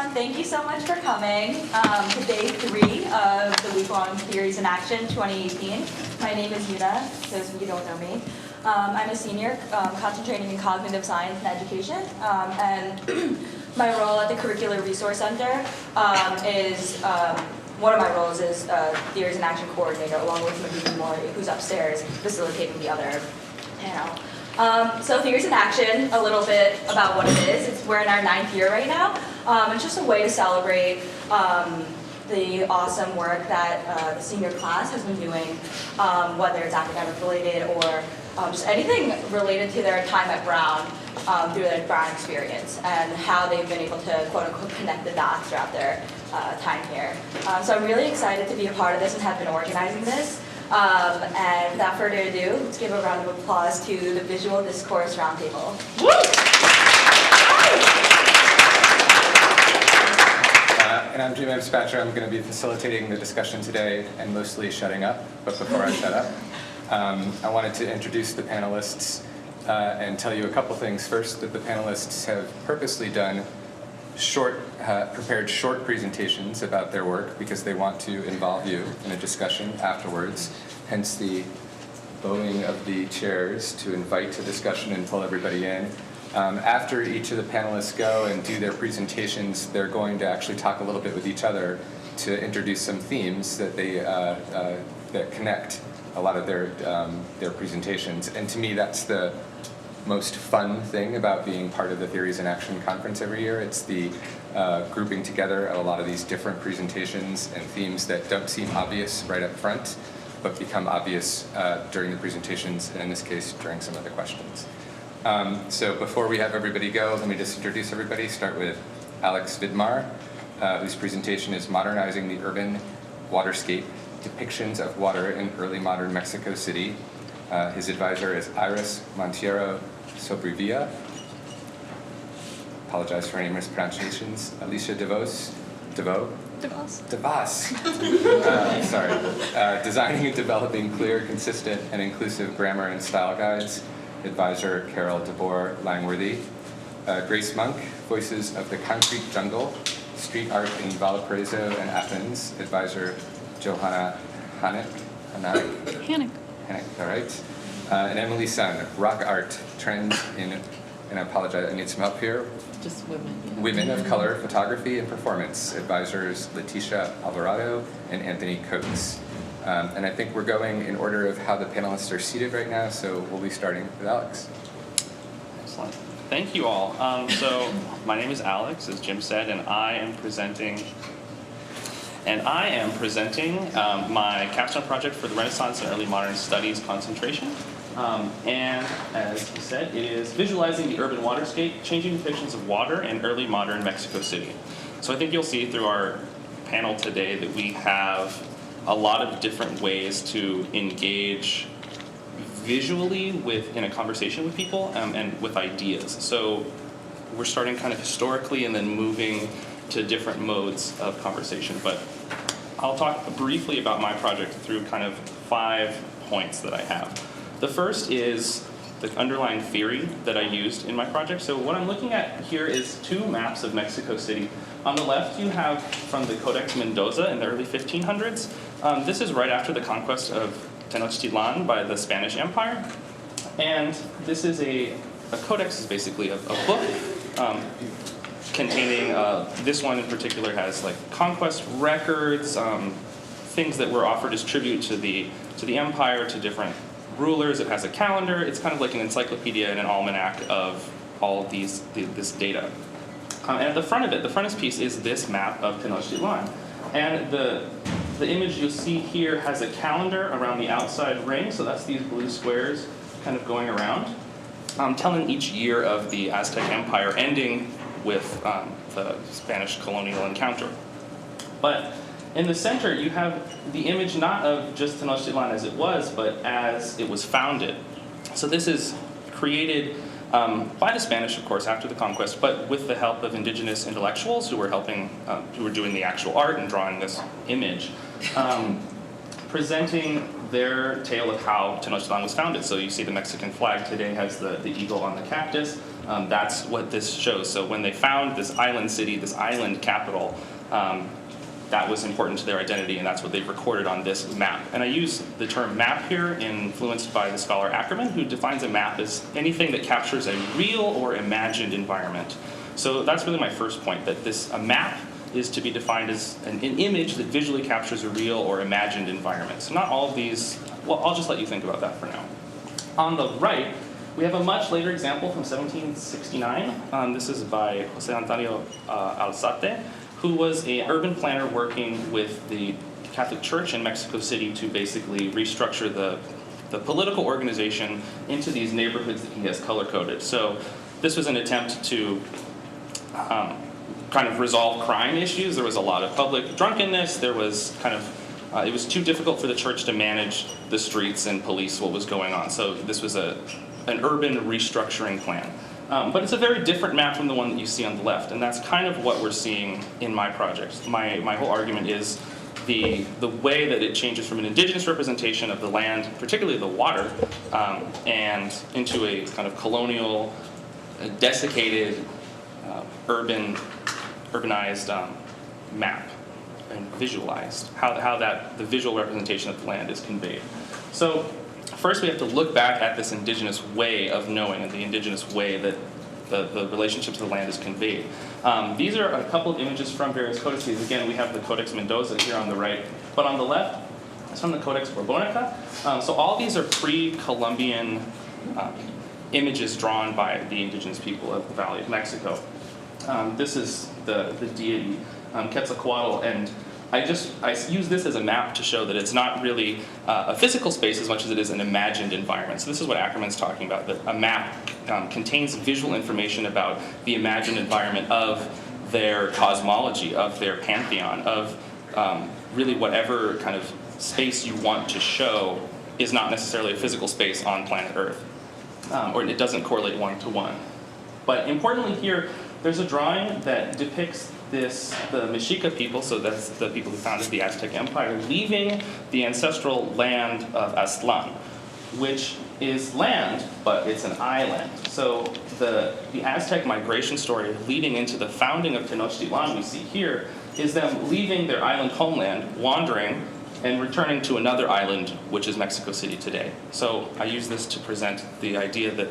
everyone. Thank you so much for coming to day 3 of the week-long Theories in Action 2018. My name is Johanna, those of you who don't know me. I'm a senior concentrating in cognitive science and education, and my role at the Curricular Resource Center is, one of my roles is Theories in Action coordinator, along with Vidmar, who's upstairs facilitating the other panel. So Theories in Action, a little bit about what it is. We're in our 9th year right now. It's just a way to celebrate the awesome work that the senior class has been doing, whether it's academic related or just anything related to their time at Brown through their Brown experience and how they've been able to quote unquote connect the dots throughout their time here. So I'm really excited to be a part of this and have been organizing this. And without further ado, let's give a round of applause to the Visual Discourse Roundtable. And I'm Jim Spatcher. I'm going to be facilitating the discussion today and mostly shutting up. But before I shut up, I wanted to introduce the panelists and tell you a couple things. First, that the panelists have purposely done prepared short presentations about their work because they want to involve you in a discussion afterwards, hence the bowing of the chairs to invite to discussion and pull everybody in. After each of the panelists go and do their presentations, they're going to actually talk a little bit with each other to introduce some themes that that connect a lot of their presentations. And to me, that's the most fun thing about being part of the Theories in Action conference every year. It's the grouping together of a lot of these different presentations and themes that don't seem obvious right up front, but become obvious during the presentations, and in this case, during some of the questions. So before we have everybody go, let me just introduce everybody. Start with Alex Vidmar, whose presentation is Modernizing the Urban Waterscape, Depictions of Water in Early Modern Mexico City. His advisor is Iris Montero-Sobrevilla. Apologize for any mispronunciations. Alicia DeVos. Sorry. Designing and developing clear, consistent, and inclusive grammar and style guides. Advisor Carol DeBoer-Langworthy. Grace Monk, Voices of the Concrete Jungle, Street Art in Valparaíso and Athens. Advisor Johanna Hanink, all right. And Emily Sun, Rock Art, Trends in, and I apologize, I need some help here. Just women. Yeah. Women of Color, Photography, and Performance. Advisors Leticia, Alvarado, and Anthony Coates. And I think we're going in order of how the panelists are seated right now, so we'll be starting with Alex. Excellent. Thank you all. So my name is Alex, as Jim said, and I am presenting my capstone project for the Renaissance and Early Modern Studies concentration. And as he said, it is visualizing the urban waterscape, changing depictions of water in early modern Mexico City. So I think you'll see through our panel today that we have a lot of different ways to engage visually in a conversation with people and with ideas. So we're starting kind of historically and then moving to different modes of conversation. But I'll talk briefly about my project through kind of 5 points that I have. The first is the underlying theory that I used in my project. So what I'm looking at here is 2 maps of Mexico City. On the left, you have from the Codex Mendoza in the early 1500s. This is right after the conquest of Tenochtitlan by the Spanish Empire. And this is a codex is basically a book containing, this one in particular has like conquest records, things that were offered as tribute to the empire, to different rulers. It has a calendar. It's kind of like an encyclopedia and an almanac of all of this data. And at the front of it, the frontispiece is this map of Tenochtitlan. And the image you'll see here has a calendar around the outside ring, so that's these blue squares kind of going around, telling each year of the Aztec Empire, ending with the Spanish colonial encounter. But in the center, you have the image not of just Tenochtitlan as it was, but as it was founded. So this is created by the Spanish, of course, after the conquest, but with the help of indigenous intellectuals who were doing the actual art and drawing this image, presenting their tale of how Tenochtitlan was founded. So you see the Mexican flag today has the eagle on the cactus. That's what this shows. So when they found this island city, this island capital, that was important to their identity, and that's what they've recorded on this map. And I use the term map here, influenced by the scholar Ackerman, who defines a map as anything that captures a real or imagined environment. So that's really my first point, that a map is to be defined as an image that visually captures a real or imagined environment. So not all of these, well, I'll just let you think about that for now. On the right, we have a much later example from 1769. This is by Jose Antonio Alzate, who was an urban planner working with the Catholic Church in Mexico City to basically restructure the political organization into these neighborhoods that he has color-coded. So this was an attempt to kind of resolve crime issues. There was a lot of public drunkenness. There was it was too difficult for the church to manage the streets and police what was going on. So this was an urban restructuring plan. But it's a very different map from the one that you see on the left, and that's kind of what we're seeing in my project. My whole argument is the way that it changes from an indigenous representation of the land, particularly the water, and into a kind of colonial, desiccated, urbanized map, and visualized, how the visual representation of the land is conveyed. So first we have to look back at this indigenous way of knowing, and the indigenous way that the relationship to the land is conveyed. These are a couple of images from various codices. Again, we have the Codex Mendoza here on the right, but on the left, it's from the Codex Borbonica. So all these are pre-Columbian images drawn by the indigenous people of the Valley of Mexico. This is the deity Quetzalcoatl, and I use this as a map to show that it's not really a physical space as much as it is an imagined environment. So this is what Ackerman's talking about, that a map contains visual information about the imagined environment of their cosmology, of their pantheon, of really whatever kind of space you want to show is not necessarily a physical space on planet Earth, or it doesn't correlate one-to-one. But importantly here, there's a drawing that depicts the Mexica people, so that's the people who founded the Aztec Empire, leaving the ancestral land of Aztlan, which is land, but it's an island. So the Aztec migration story leading into the founding of Tenochtitlan we see here is them leaving their island homeland, wandering, and returning to another island, which is Mexico City today. So I use this to present the idea that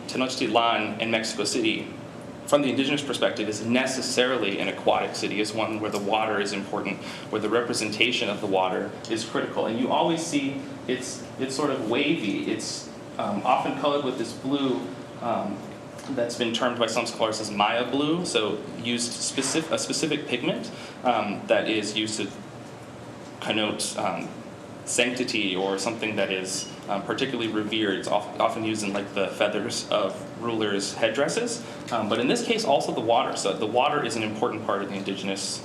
Tenochtitlan and Mexico City, from the indigenous perspective, is necessarily an aquatic city, is one where the water is important, where the representation of the water is critical. And you always see it's sort of wavy. It's often colored with this blue that's been termed by some scholars as Maya blue, so used a specific pigment that is used to connote sanctity or something that is particularly revered. It's often used in like the feathers of rulers' headdresses, but in this case also the water. So the water is an important part of the indigenous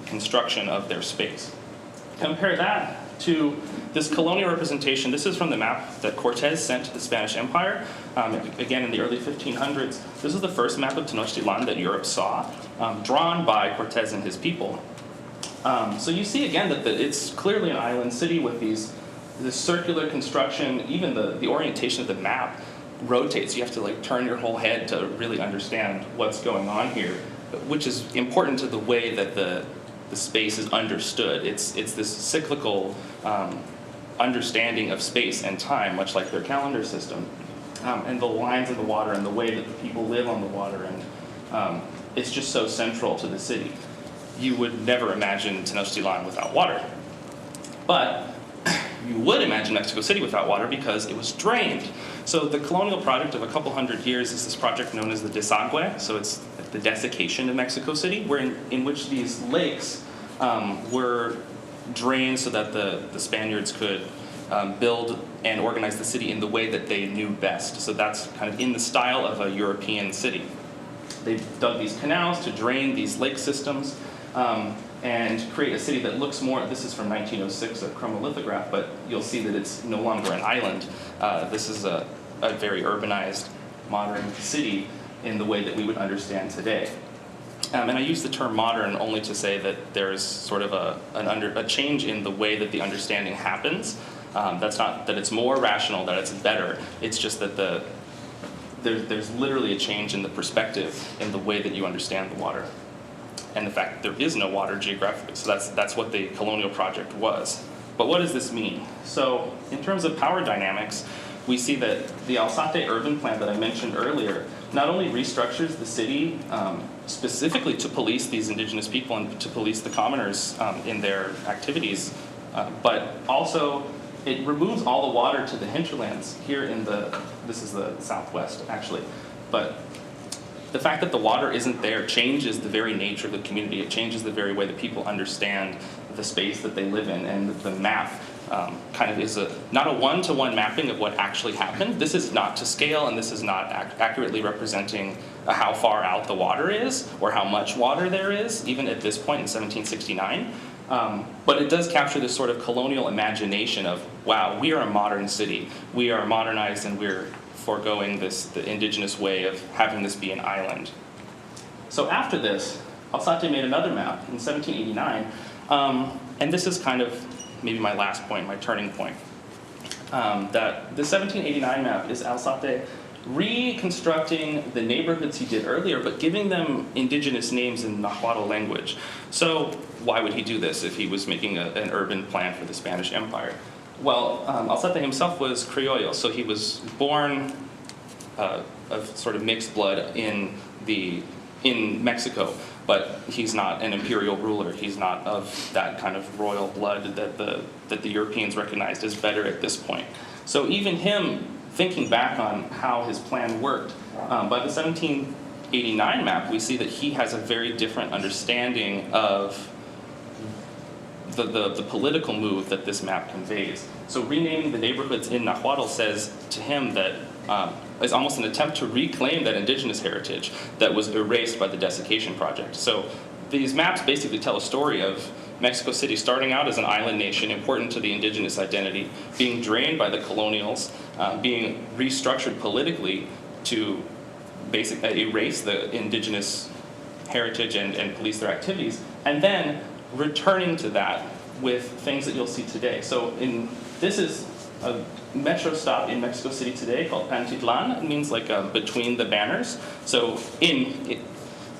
construction of their space. Compare that to this colonial representation. This is from the map that Cortez sent to the Spanish Empire, again in the early 1500s. This is the first map of Tenochtitlan that Europe saw, drawn by Cortez and his people. So you see again that it's clearly an island city with this circular construction. Even the orientation of the map rotates. You have to like turn your whole head to really understand what's going on here, which is important to the way that the space is understood. It's this cyclical understanding of space and time, much like their calendar system, and the lines of the water and the way that the people live on the water, and it's just so central to the city. You would never imagine Tenochtitlan without water. But you would imagine Mexico City without water because it was drained. So the colonial project of a couple hundred years is this project known as the Desagüe. So it's the desiccation of Mexico City, in which these lakes were drained so that the Spaniards could build and organize the city in the way that they knew best. So that's kind of in the style of a European city. They dug these canals to drain these lake systems, and create a city that looks more, this is from 1906, a chromolithograph, but you'll see that it's no longer an island. This is a very urbanized, modern city in the way that we would understand today. And I use the term modern only to say that there's sort of a change in the way that the understanding happens. That's not that it's more rational, that it's better. It's just that the there's literally a change in the perspective in the way that you understand the water, and the fact that there is no water geographically. So that's what the colonial project was. But what does this mean? So in terms of power dynamics, we see that the Alzate urban plan that I mentioned earlier not only restructures the city specifically to police these indigenous people and to police the commoners in their activities, but also it removes all the water to the hinterlands here in this is the southwest actually, but the fact that the water isn't there changes the very nature of the community. It changes the very way that people understand the space that they live in, and the map kind of is not a one-to-one mapping of what actually happened. This is not to scale, and this is not accurately representing how far out the water is or how much water there is, even at this point in 1769. But it does capture this sort of colonial imagination of, wow, we are a modern city. We are modernized, and we're foregoing the indigenous way of having this be an island. So after this, Alzate made another map in 1789, and this is kind of maybe my last point, my turning point. That the 1789 map is Alzate reconstructing the neighborhoods he did earlier, but giving them indigenous names in Nahuatl language. So why would he do this if he was making an urban plan for the Spanish Empire? Well, Alzate himself was Criollo, so he was born of sort of mixed blood in Mexico, but he's not an imperial ruler. He's not of that kind of royal blood that the Europeans recognized as better at this point. So even him thinking back on how his plan worked, by the 1789 map, we see that he has a very different understanding of the political move that this map conveys. So renaming the neighborhoods in Nahuatl says to him that is almost an attempt to reclaim that indigenous heritage that was erased by the desiccation project. So these maps basically tell a story of Mexico City starting out as an island nation important to the indigenous identity, being drained by the colonials, being restructured politically to basically erase the indigenous heritage and police their activities, and then returning to that with things that you'll see today. So this is a metro stop in Mexico City today called Pantitlán. It means like between the banners. So in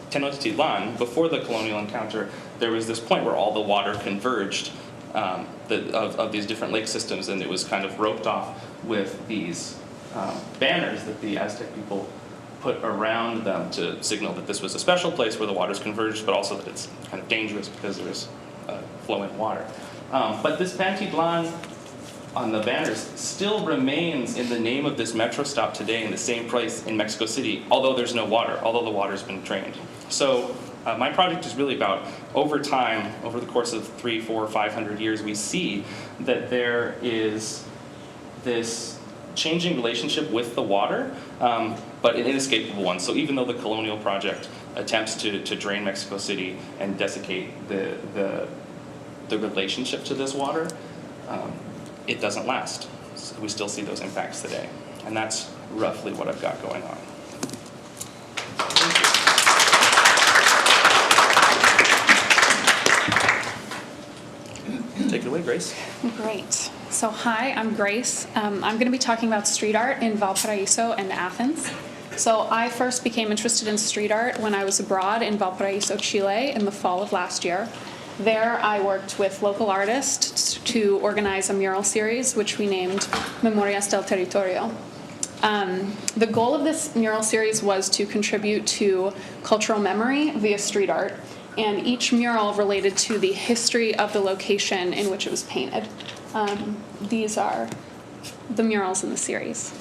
Tenochtitlan, before the colonial encounter, there was this point where all the water converged of these different lake systems, and it was kind of roped off with these banners that the Aztec people put around them to signal that this was a special place where the waters converged, but also that it's kind of dangerous because there's flowing water. But this Pantitlán on the banners still remains in the name of this metro stop today in the same place in Mexico City, although there's no water, although the water's been drained. So my project is really about, over time, over the course of 300, 400, 500 years, we see that there is this changing relationship with the water, but an inescapable one. So even though the colonial project attempts to drain Mexico City and desiccate the relationship to this water, it doesn't last. So we still see those impacts today. And that's roughly what I've got going on. Take it away, Grace. Great. So hi, I'm Grace. I'm going to be talking about street art in Valparaíso and Athens. So I first became interested in street art when I was abroad in Valparaíso, Chile in the fall of last year. There I worked with local artists to organize a mural series, which we named Memorias del Territorio. The goal of this mural series was to contribute to cultural memory via street art, and each mural related to the history of the location in which it was painted. These are the murals in the series.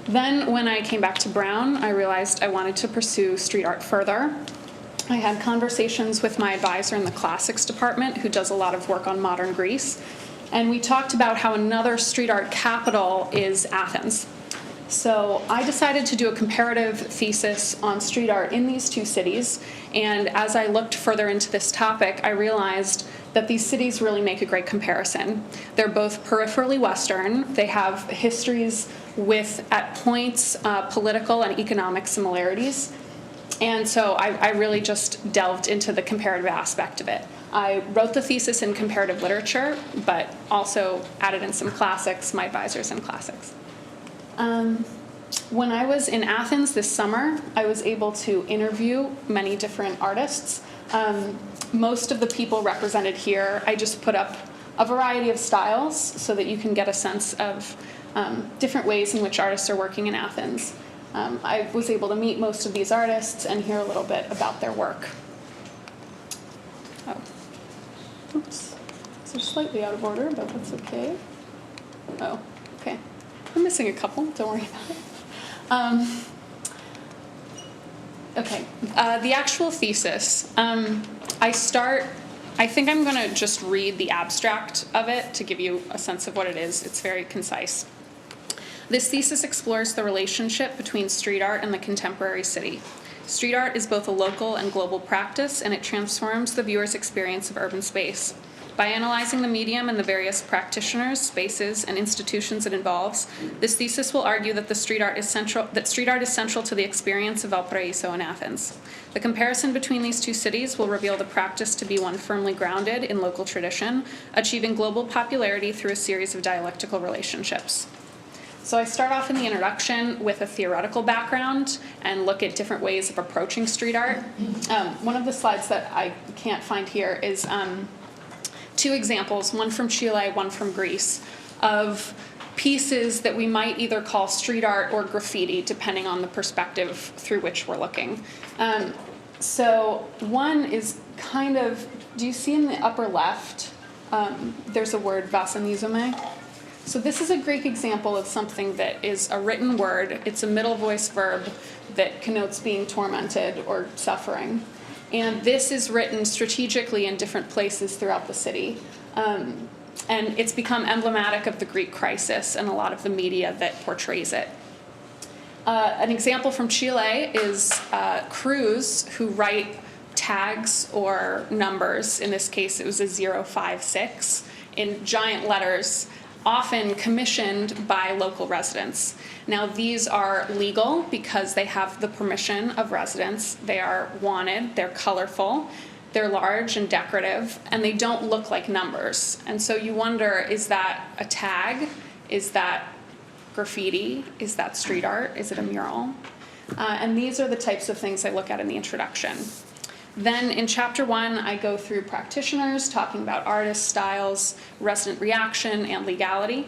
Then when I came back to Brown, I realized I wanted to pursue street art further. I had conversations with my advisor in the classics department, who does a lot of work on modern Greece, and we talked about how another street art capital is Athens. So I decided to do a comparative thesis on street art in these two cities, and as I looked further into this topic, I realized that these cities really make a great comparison. They're both peripherally Western. They have histories with, at points, political and economic similarities. And so I really just delved into the comparative aspect of it. I wrote the thesis in comparative literature, but also added in some classics, my advisor's in classics. When I was in Athens this summer, I was able to interview many different artists. Most of the people represented here, I just put up a variety of styles so that you can get a sense of different ways in which artists are working in Athens. I was able to meet most of these artists and hear a little bit about their work. Oh, oops. These are slightly out of order, but that's okay. Oh, okay. I'm missing a couple, don't worry about it. Okay, the actual thesis. I think I'm gonna just read the abstract of it to give you a sense of what it is. It's very concise. This thesis explores the relationship between street art and the contemporary city. Street art is both a local and global practice, and it transforms the viewer's experience of urban space. By analyzing the medium and the various practitioners, spaces, and institutions it involves, this thesis will argue that street art is central to the experience of Valparaíso and Athens. The comparison between these two cities will reveal the practice to be one firmly grounded in local tradition, achieving global popularity through a series of dialectical relationships. So I start off in the introduction with a theoretical background and look at different ways of approaching street art. One of the slides that I can't find here is two examples, one from Chile, one from Greece, of pieces that we might either call street art or graffiti, depending on the perspective through which we're looking. So one is kind of, do you see in the upper left, there's a word, vasanizome? So this is a Greek example of something that is a written word. It's a middle voice verb that connotes being tormented or suffering. And this is written strategically in different places throughout the city. And it's become emblematic of the Greek crisis and a lot of the media that portrays it. An example from Chile is crews who write tags or numbers. In this case, it was a 056 in giant letters, often commissioned by local residents. Now, these are legal because they have the permission of residents. They are wanted, they're colorful, they're large and decorative, and they don't look like numbers. And so you wonder, is that a tag? Is that graffiti? Is that street art? Is it a mural? And these are the types of things I look at in the introduction. Then in chapter 1, I go through practitioners, talking about artists, styles, resident reaction, and legality.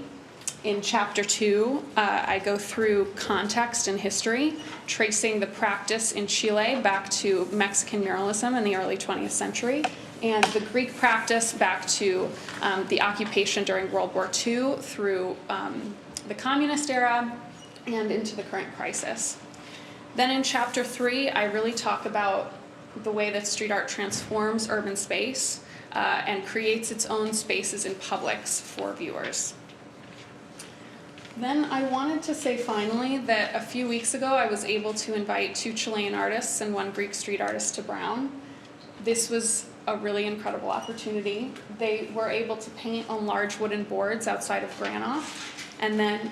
In chapter 2, I go through context and history, tracing the practice in Chile back to Mexican muralism in the early 20th century, and the Greek practice back to the occupation during World War II through the communist era and into the current crisis. Then in chapter 3, I really talk about the way that street art transforms urban space and creates its own spaces in publics for viewers. Then I wanted to say finally that a few weeks ago I was able to invite 2 Chilean artists and 1 Greek street artist to Brown. This was a really incredible opportunity. They were able to paint on large wooden boards outside of Granoff and then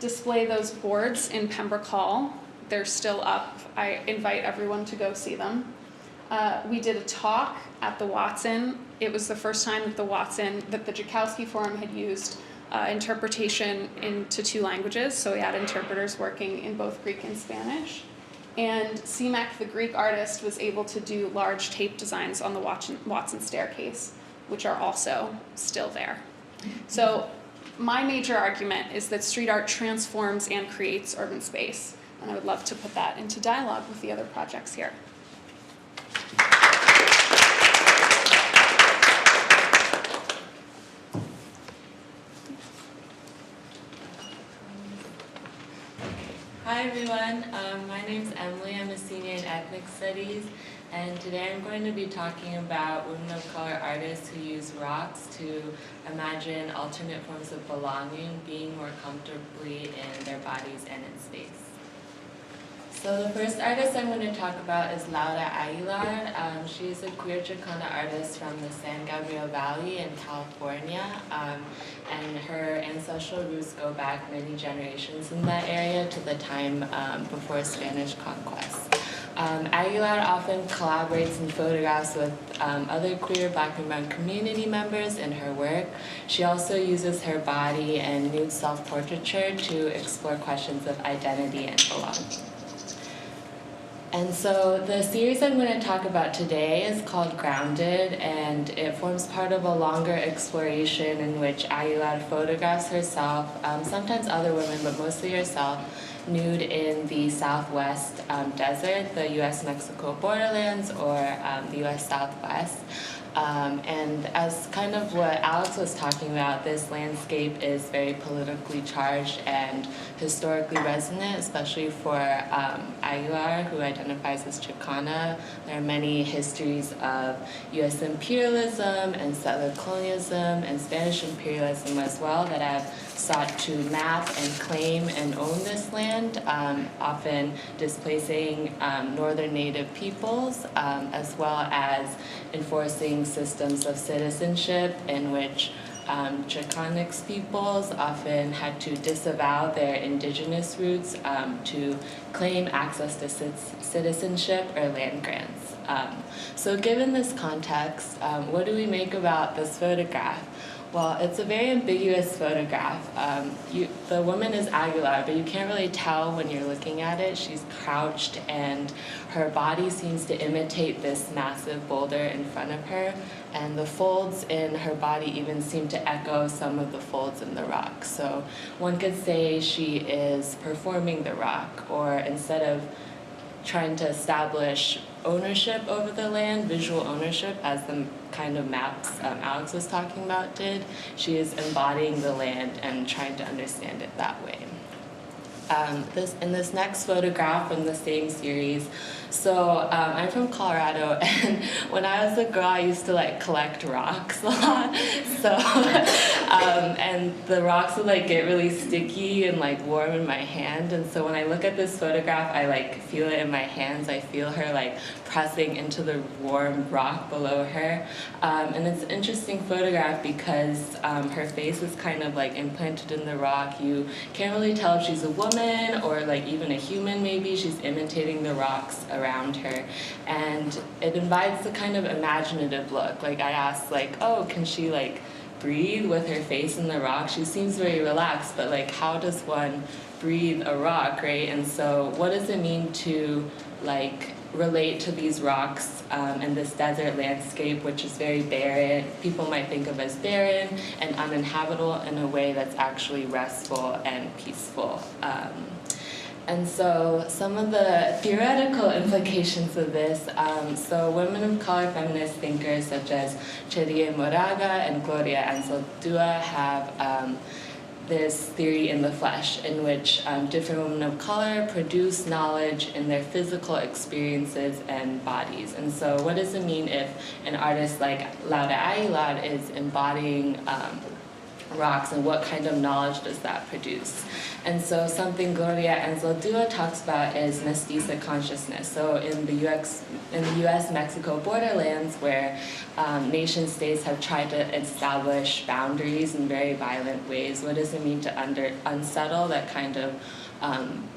display those boards in Pembroke Hall. They're still up. I invite everyone to go see them. We did a talk at the Womxn. It was the first time that the Womxn, that the Joukowsky Forum had used interpretation into 2 languages, so we had interpreters working in both Greek and Spanish. And Simek, the Greek artist, was able to do large tape designs on the Womxn staircase, which are also still there. So my major argument is that street art transforms and creates urban space, and I would love to put that into dialogue with the other projects here. Hi everyone, my name's Emily. I'm a senior in ethnic studies, and today I'm going to be talking about women of color artists who use rocks to imagine alternate forms of belonging, being more comfortably in their bodies and in space. So the first artist I'm going to talk about is Laura Aguilar. She's a queer Chicana artist from the San Gabriel Valley in California, and her ancestral roots go back many generations in that area to the time before Spanish conquest. Aguilar often collaborates and photographs with other queer Black and brown community members in her work. She also uses her body and nude self-portraiture to explore questions of identity and belonging. And so the series I'm going to talk about today is called Grounded, and it forms part of a longer exploration in which Aguilar photographs herself, sometimes other women, but mostly herself, nude in the Southwest desert, the US-Mexico borderlands, or the US Southwest. And as kind of what Alex was talking about, this landscape is very politically charged and historically resonant, especially for Aguilar, who identifies as Chicana. There are many histories of US imperialism and settler colonialism and Spanish imperialism as well that have sought to map and claim and own this land, often displacing northern native peoples, as well as enforcing systems of citizenship in which Chicanx peoples often had to disavow their indigenous roots to claim access to citizenship or land grants. So given this context, what do we make about this photograph? Well, it's a very ambiguous photograph. The woman is Aguilar, but you can't really tell when you're looking at it. She's crouched, and her body seems to imitate this massive boulder in front of her, and the folds in her body even seem to echo some of the folds in the rock. So one could say she is performing the rock, or instead of trying to establish ownership over the land, visual ownership, as the kind of maps Alex was talking about did, she is embodying the land and trying to understand it that way. In this next photograph from the same series, so I'm from Colorado, and when I was a girl, I used to collect rocks a lot. So, and the rocks would get really sticky and warm in my hand. And so when I look at this photograph, I feel it in my hands. I feel her pressing into the warm rock below her. And it's an interesting photograph because her face is kind of implanted in the rock. You can't really tell if she's a woman or even a human maybe. She's imitating the rocks around her. And it invites a kind of imaginative look. I asked oh, can she breathe with her face in the rock? She seems very relaxed, but how does one breathe a rock, right? And so what does it mean to relate to these rocks and this desert landscape, which is very barren, people might think of as barren and uninhabitable, in a way that's actually restful and peaceful. And so some of the theoretical implications of this, so women of color feminist thinkers such as Cherie Moraga and Gloria Anzaldúa have this theory in the flesh, in which different women of color produce knowledge in their physical experiences and bodies. And so what does it mean if an artist like Laura Aguilar is embodying rocks, and what kind of knowledge does that produce? And so something Gloria Anzaldúa talks about is mestiza consciousness. So in the US-Mexico borderlands, where nation states have tried to establish boundaries in very violent ways, what does it mean to unsettle that kind of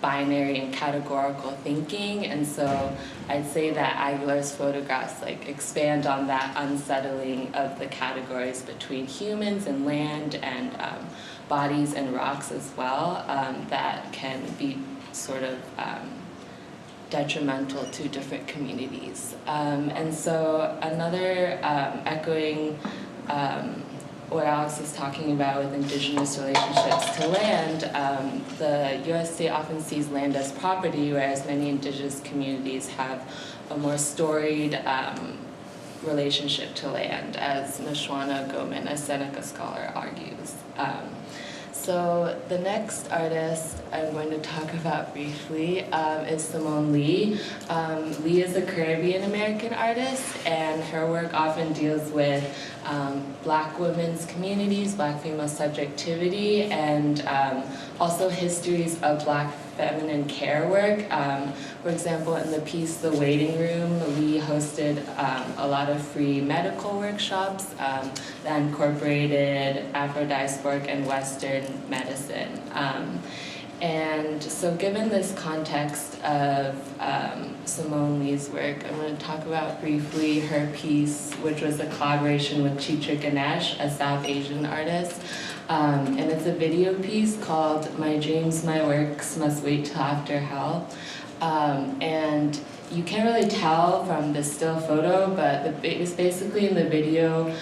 binary and categorical thinking? And so I'd say that Aguilar's photographs expand on that unsettling of the categories between humans and land and bodies and rocks as well, that can be sort of detrimental to different communities. And so another echoing what Alex was talking about with indigenous relationships to land, the U.S. state often sees land as property, whereas many indigenous communities have a more storied relationship to land, as Nashwana Goman, a Seneca scholar, argues. So the next artist I'm going to talk about briefly is Salone Lee. Lee is a Caribbean-American artist, and her work often deals with Black women's communities, Black female subjectivity, and also histories of Black feminine care work. For example, in the piece The Waiting Room, Lee hosted a lot of free medical workshops that incorporated Afro-diasporic and Western medicine. And so given this context of Salone Lee's work, I'm going to talk about briefly her piece, which was a collaboration with Chitra Ganesh, a South Asian artist. And it's a video piece called My Dreams, My Works Must Wait Till After Hell. And you can't really tell from the still photo, but it's basically in the video,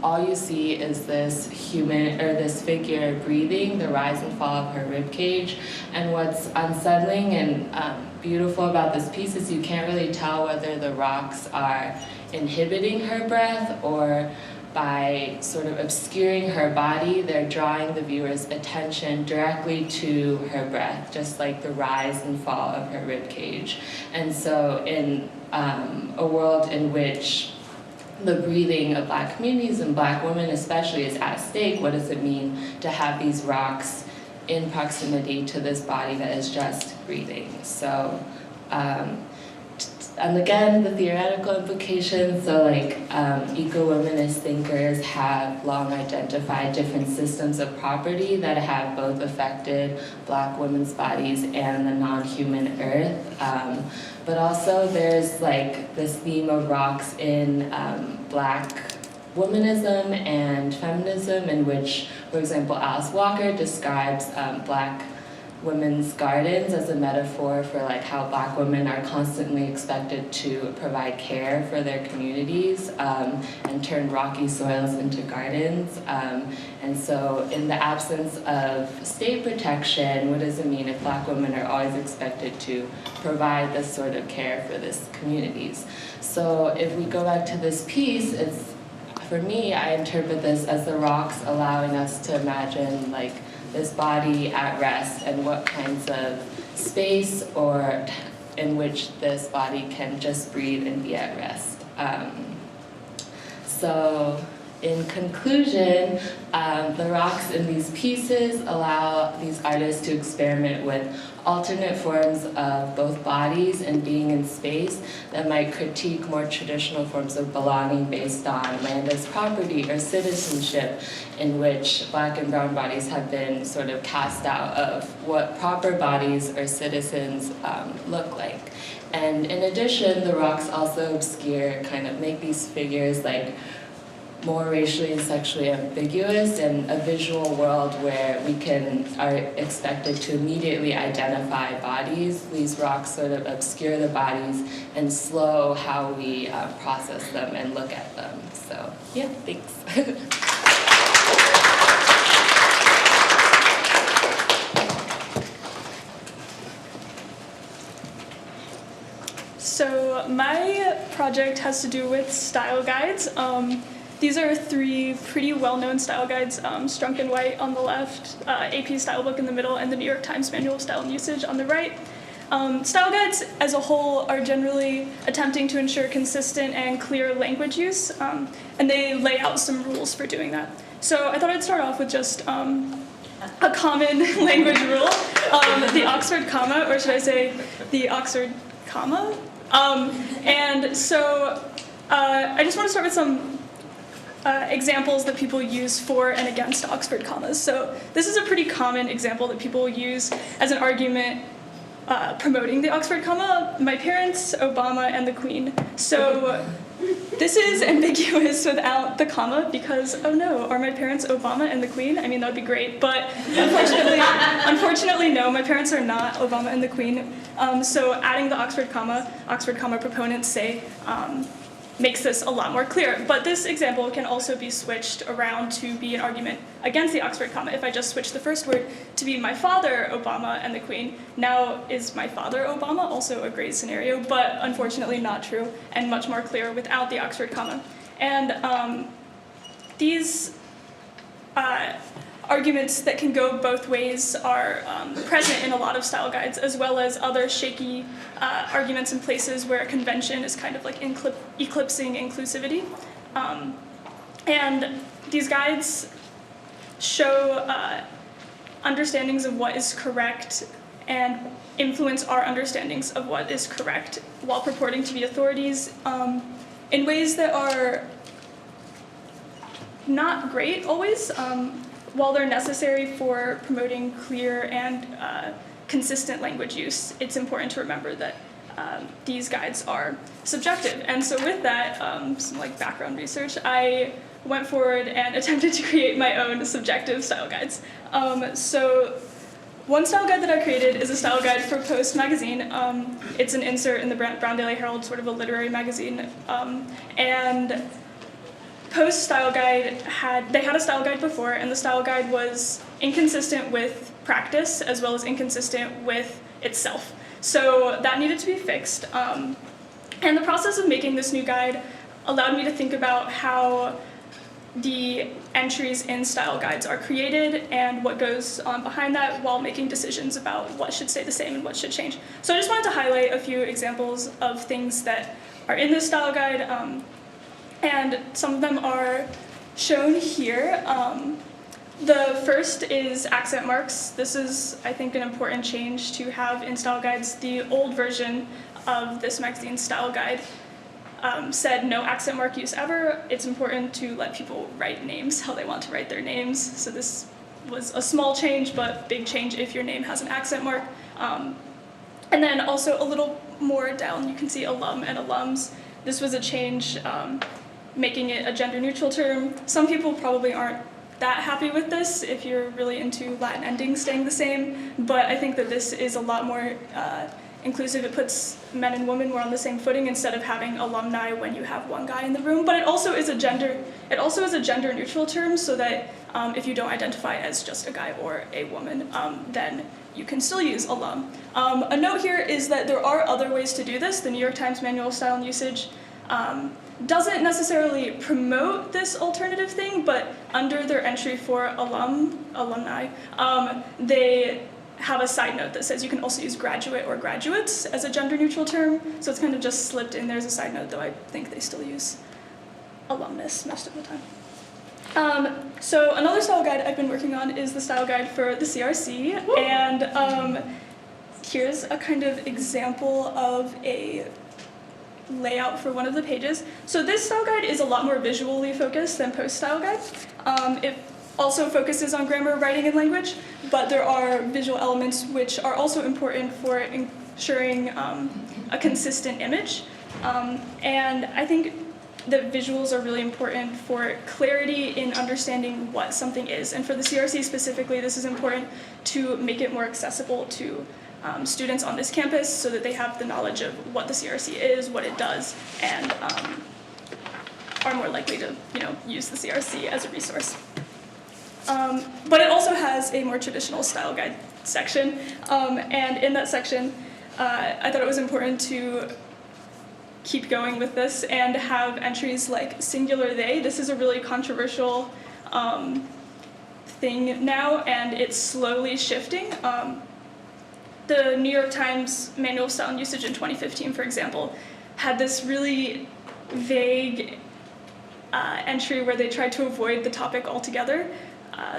all you see is this this figure breathing, the rise and fall of her rib cage. And what's unsettling and beautiful about this piece is you can't really tell whether the rocks are inhibiting her breath or by sort of obscuring her body, they're drawing the viewer's attention directly to her breath, just like the rise and fall of her rib cage. And so in a world in which the breathing of Black communities and Black women especially is at stake, what does it mean to have these rocks in proximity to this body that is just breathing? So, and again, the theoretical implications, so like eco-womanist thinkers have long identified different systems of property that have both affected Black women's bodies and the non-human earth. But also there's like this theme of rocks in Black womanism and feminism, in which, for example, Alice Walker describes Black women's gardens as a metaphor for like how Black women are constantly expected to provide care for their communities and turn rocky soils into gardens. And so in the absence of state protection, what does it mean if Black women are always expected to provide this sort of care for these communities? So if we go back to this piece, for me, I interpret this as the rocks allowing us to imagine like this body at rest and what kinds of space or in which this body can just breathe and be at rest. So in conclusion, the rocks in these pieces allow these artists to experiment with alternate forms of both bodies and being in space that might critique more traditional forms of belonging based on land as property or citizenship, in which Black and brown bodies have been sort of cast out of what proper bodies or citizens look like. And in addition, the rocks also obscure, kind of make these figures like more racially and sexually ambiguous, and a visual world where we are expected to immediately identify bodies. These rocks sort of obscure the bodies and slow how we process them and look at them. So yeah, thanks. So my project has to do with style guides. These are 3 pretty well-known style guides, Strunk and White on the left, AP Style Book in the middle, and the New York Times Manual of Style and Usage on the right. Style guides as a whole are generally attempting to ensure consistent and clear language use, and they lay out some rules for doing that. So I thought I'd start off with just a common language rule, the Oxford comma, or should I say the Oxford comma? And so I just want to start with some examples that people use for and against Oxford commas. So this is a pretty common example that people use as an argument promoting the Oxford comma. My parents, Obama, and the Queen. So this is ambiguous without the comma because, oh no, are my parents Obama and the Queen? I mean, that would be great, but unfortunately no, my parents are not Obama and the Queen. So adding the Oxford comma proponents say, makes this a lot more clear. But this example can also be switched around to be an argument against the Oxford comma. If I just switch the first word to be my father, Obama, and the Queen, now is my father Obama also a great scenario, but unfortunately not true, and much more clear without the Oxford comma. And these arguments that can go both ways are present in a lot of style guides, as well as other shaky arguments in places where convention is kind of like eclipsing inclusivity. And these guides show understandings of what is correct and influence our understandings of what is correct while purporting to be authorities in ways that are not great always. while they're necessary for promoting clear and consistent language use, it's important to remember that these guides are subjective. And so with that, some like background research, I went forward and attempted to create my own subjective style guides. So one style guide that I created is a style guide for Post magazine. It's an insert in the Brown Daily Herald, sort of a literary magazine. And Post style guide had a style guide before, and the style guide was inconsistent with practice as well as inconsistent with itself. So that needed to be fixed. And the process of making this new guide allowed me to think about how the entries in style guides are created and what goes on behind that while making decisions about what should stay the same and what should change. So I just wanted to highlight a few examples of things that are in this style guide, and some of them are shown here. The first is accent marks. This is, I think, an important change to have in style guides. The old version of this magazine's style guide said no accent mark use ever. It's important to let people write names how they want to write their names. So this was a small change, but big change if your name has an accent mark. And then also a little more down, you can see alum and alums. This was a change, making it a gender-neutral term. Some people probably aren't that happy with this if you're really into Latin endings staying the same, but I think that this is a lot more inclusive. It puts men and women more on the same footing instead of having alumni when you have one guy in the room. But it also is a gender-neutral term, so that if you don't identify as just a guy or a woman, then you can still use alum. A note here is that there are other ways to do this. The New York Times Manual of Style and Usage doesn't necessarily promote this alternative thing, but under their entry for alumni, they have a side note that says you can also use graduate or graduates as a gender-neutral term, so it's kind of just slipped in there as a side note, though I think they still use alumnus most of the time. So another style guide I've been working on is the style guide for the CRC, and here's a kind of example of a layout for one of the pages. So this style guide is a lot more visually focused than Post style guide. It also focuses on grammar, writing, and language, but there are visual elements which are also important for ensuring a consistent image. And I think that visuals are really important for clarity in understanding what something is. And for the CRC specifically, this is important to make it more accessible to students on this campus so that they have the knowledge of what the CRC is, what it does, and are more likely to use the CRC as a resource. But it also has a more traditional style guide section, and in that section, I thought it was important to keep going with this and have entries like singular they. This is a really controversial thing now, and it's slowly shifting. The New York Times Manual of Style and Usage in 2015, for example, had this really vague entry where they tried to avoid the topic altogether.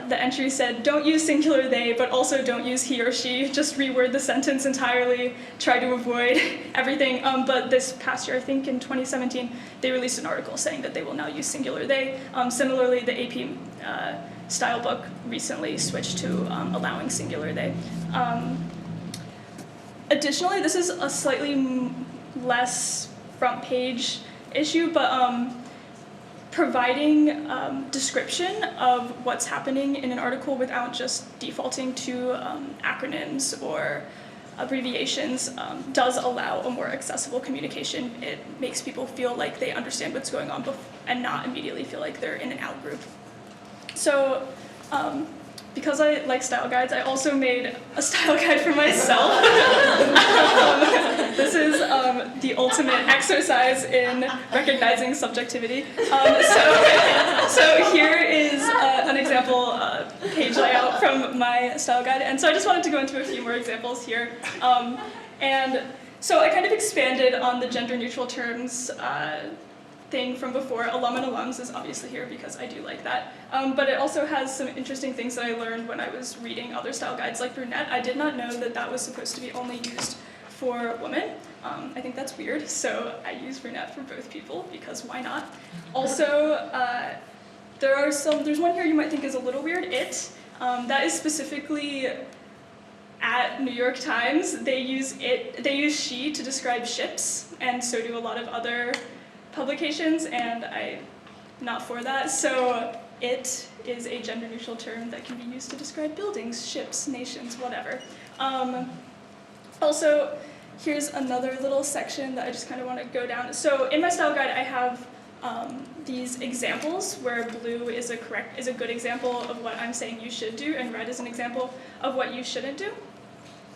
The entry said, don't use singular they, but also don't use he or she. Just reword the sentence entirely, try to avoid everything. But this past year, I think in 2017, they released an article saying that they will now use singular they. Similarly, the AP style book recently switched to allowing singular they. Additionally, this is a slightly less front page issue, but providing description of what's happening in an article without just defaulting to acronyms or abbreviations does allow a more accessible communication. It makes people feel like they understand what's going on and not immediately feel like they're in an out group. So because I like style guides, I also made a style guide for myself. This is the ultimate exercise in recognizing subjectivity. So here is an example page layout from my style guide. And so I just wanted to go into a few more examples here. And so I kind of expanded on the gender-neutral terms thing from before. Alum and alums is obviously here because I do like that. But it also has some interesting things that I learned when I was reading other style guides like Brunette. I did not know that that was supposed to be only used for women. I think that's weird, so I use Brunette for both people because why not? Also, there's one here you might think is a little weird, it. That is specifically at New York Times. They use she to describe ships, and so do a lot of other publications, and I'm not for that. So it is a gender-neutral term that can be used to describe buildings, ships, nations, whatever. Also, here's another little section that I just kind of want to go down. So in my style guide, I have these examples where blue is a good example of what I'm saying you should do, and red is an example of what you shouldn't do.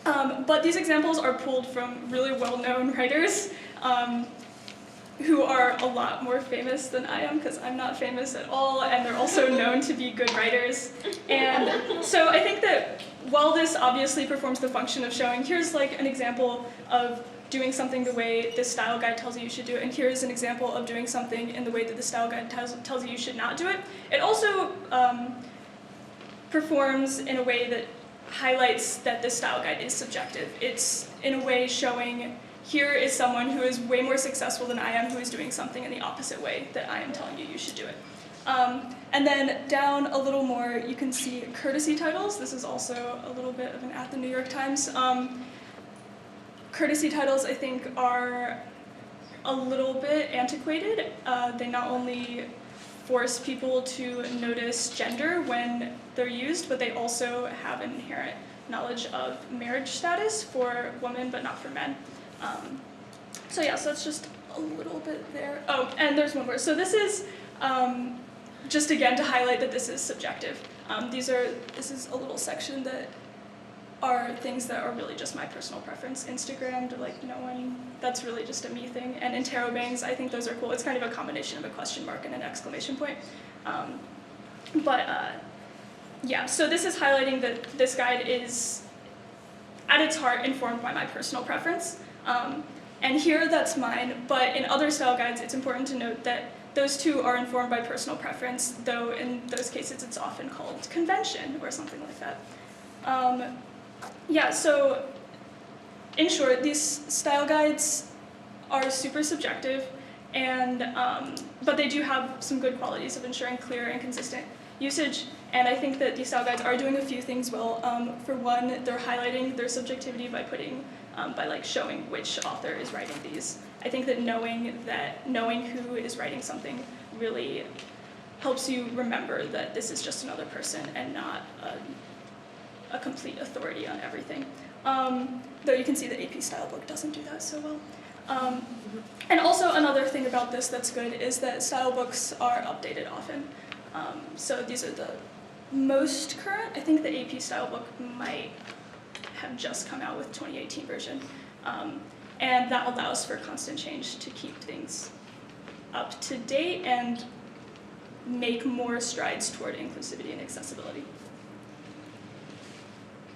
But these examples are pulled from really well-known writers who are a lot more famous than I am, because I'm not famous at all, and they're also known to be good writers. And so I think that while this obviously performs the function of showing, here's like an example of doing something the way this style guide tells you should do it, and here's an example of doing something in the way that the style guide tells you should not do it. It also performs in a way that highlights that this style guide is subjective. It's in a way showing, here is someone who is way more successful than I am, who is doing something in the opposite way that I am telling you should do it. And then down a little more, you can see courtesy titles. This is also a little bit of an at the New York Times. Courtesy titles, I think, are a little bit antiquated. They not only force people to notice gender when they're used, but they also have an inherent knowledge of marriage status for women, but not for men. So that's just a little bit there. Oh, and there's one more. So this is just again to highlight that this is subjective. This is a little section that are things that are really just my personal preference. Instagrammed, like no one, that's really just a me thing. And interrobangs, I think those are cool. It's kind of a combination of a question mark and an exclamation point. So this is highlighting that this guide is, at its heart, informed by my personal preference. And here, that's mine, but in other style guides, it's important to note that those two are informed by personal preference, though in those cases, it's often called convention or something like that. So in short, these style guides are super subjective, and but they do have some good qualities of ensuring clear and consistent usage, and I think that these style guides are doing a few things well. For one, they're highlighting their subjectivity by showing which author is writing these. I think that knowing who is writing something really helps you remember that this is just another person and not a complete authority on everything. Though you can see the AP style book doesn't do that so well. And also another thing about this that's good is that style books are updated often. So these are the most current. I think the AP style book might have just come out with 2018 version. And that allows for constant change to keep things up to date and make more strides toward inclusivity and accessibility.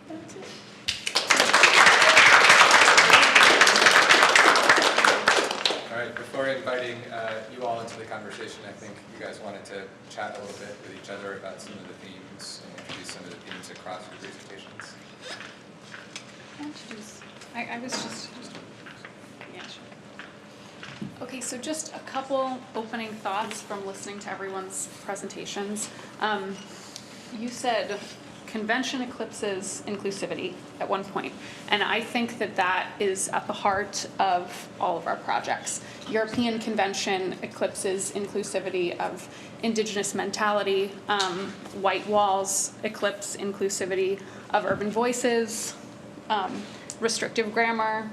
That's it. All right, before inviting you all into the conversation, I think you guys wanted to chat a little bit with each other about some of the themes and introduce some of the themes across your presentations. I was just yeah, sure. Okay, so just a couple opening thoughts from listening to everyone's presentations. You said convention eclipses inclusivity at one point, and I think that that is at the heart of all of our projects. European Convention eclipses inclusivity of indigenous mentality, white walls eclipse inclusivity of urban voices, restrictive grammar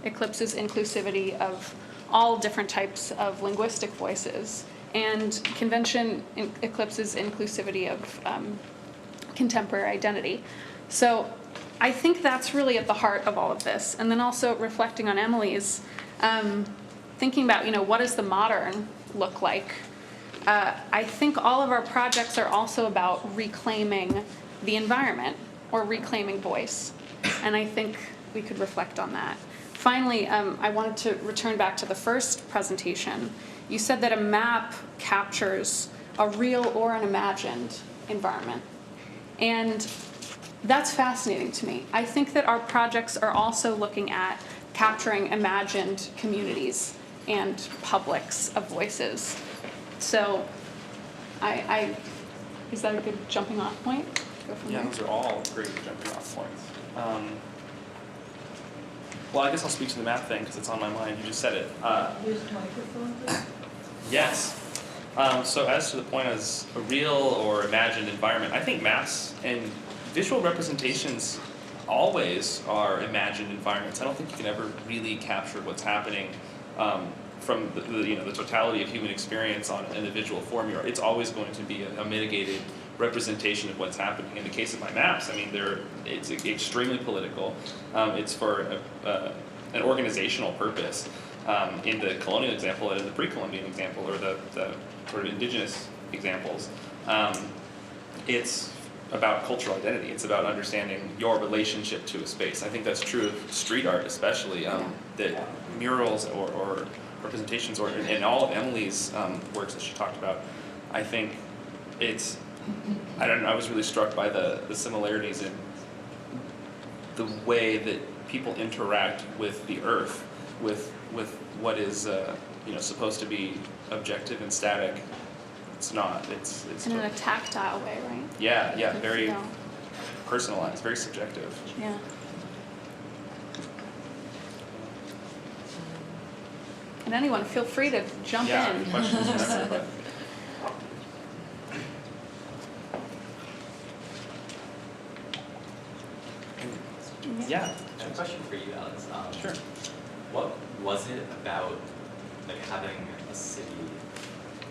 eclipses inclusivity of all different types of linguistic voices, and convention eclipses inclusivity of contemporary identity. So I think that's really at the heart of all of this. And then also reflecting on Emily's, thinking about, what does the modern look like? I think all of our projects are also about reclaiming the environment or reclaiming voice. And I think we could reflect on that. Finally, I wanted to return back to the first presentation. You said that a map captures a real or an imagined environment. And that's fascinating to me. I think that our projects are also looking at capturing imagined communities and publics of voices. So Is that a good jumping off point? Go from Yeah, there. those are all great jumping off points. Well, I guess I'll speak to the map thing because it's on my mind. You just said it. Yes. So as to the point as a real or imagined environment, I think maps and visual representations always are imagined environments. I don't think you can ever really capture what's happening from the totality of human experience in a visual form. It's always going to be a mitigated representation of what's happening. In the case of my maps, I mean, it's extremely political. It's for an organizational purpose. In the colonial example and in the pre-Columbian example, or the sort of indigenous examples, it's about cultural identity. It's about understanding your relationship to a space. I think that's true of street art especially, that murals or representations, or in all of Emily's works that she talked about, I think it's, I don't know, I was really struck by the similarities in the way that people interact with the earth, with what is supposed to be objective and static. It's not. It's in a tactile way, right? Yeah, very personalized, very subjective. Yeah. And anyone, feel free to jump in. Questions, whatever. But yeah. I have a question for you, Alex. Sure. What was it about having a city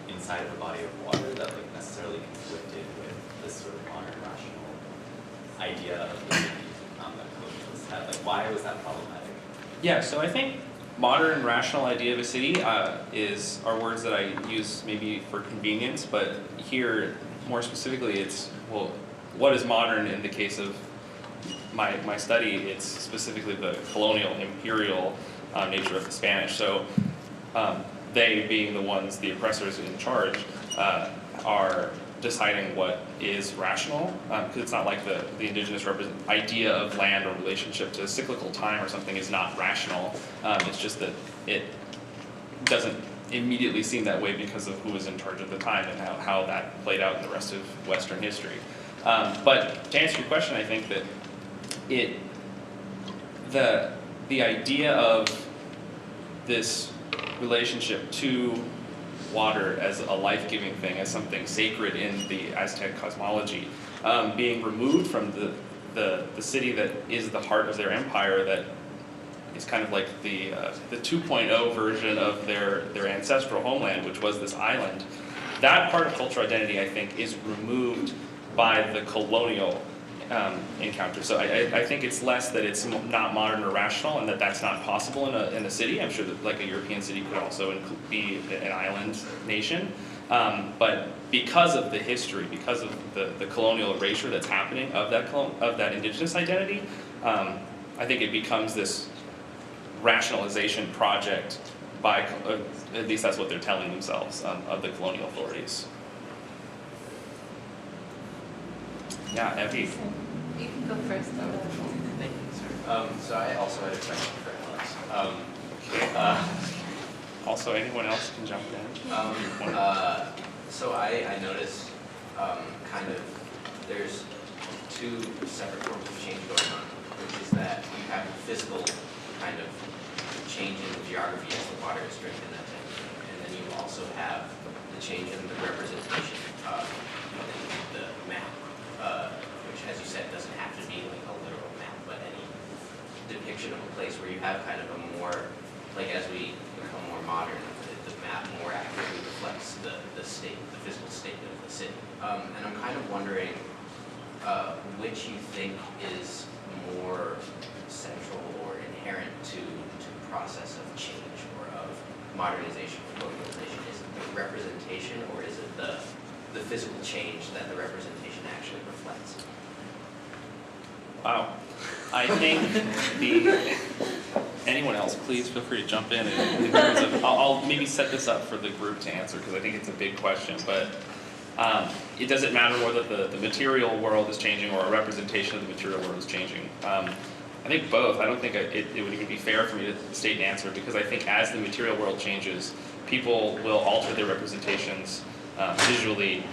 inside of a body of water that necessarily conflicted with this sort of modern rational idea of the city that colonialists had? Why was that problematic? Yeah, so I think modern rational idea of a city are words that I use maybe for convenience, but here more specifically it's, well, what is modern in the case of my study? It's specifically the colonial, imperial nature of the Spanish. So they, being the ones, the oppressors in charge, are deciding what is rational, because it's not like the indigenous idea of land or relationship to cyclical time or something is not rational. It's just that it doesn't immediately seem that way because of who was in charge at the time and how that played out in the rest of Western history. But to answer your question, I think that the idea of this relationship to water as a life-giving thing, as something sacred in the Aztec cosmology, being removed from the city that is the heart of their empire, that is kind of like the 2.0 version of their ancestral homeland, which was this island. That part of cultural identity, I think, is removed by the colonial encounter. So I think it's less that it's not modern or rational, and that's not possible in a city. I'm sure that like a European city could also be an island nation. But because of the history, because of the colonial erasure that's happening of that indigenous identity, I think it becomes this rationalization project by, at least that's what they're telling themselves, of the colonial authorities. Yeah, Evie. You can go first though. Thank you, sir. So I also had a question for Alex. Also, anyone else can jump in. So I noticed kind of there's two separate forms of change going on, which is that you have the physical kind of change in the geography as the water is strengthened, and then you also have the change in the representation of the map, which, as you said, doesn't have to be like a literal map, but any depiction of a place where you have kind of a more, like as we become more modern, the map more accurately reflects the state, the physical state of the city. And I'm kind of wondering which you think is more central or inherent to the process of change or of modernization or colonialization. Is it the representation, or is it the physical change that the representation actually reflects? Wow. I think anyone else, please feel free to jump in terms of, I'll maybe set this up for the group to answer because I think it's a big question, but it doesn't matter whether the material world is changing or a representation of the material world is changing. I think both. I don't think it would even be fair for me to state an answer, because I think as the material world changes, people will alter their representations visually,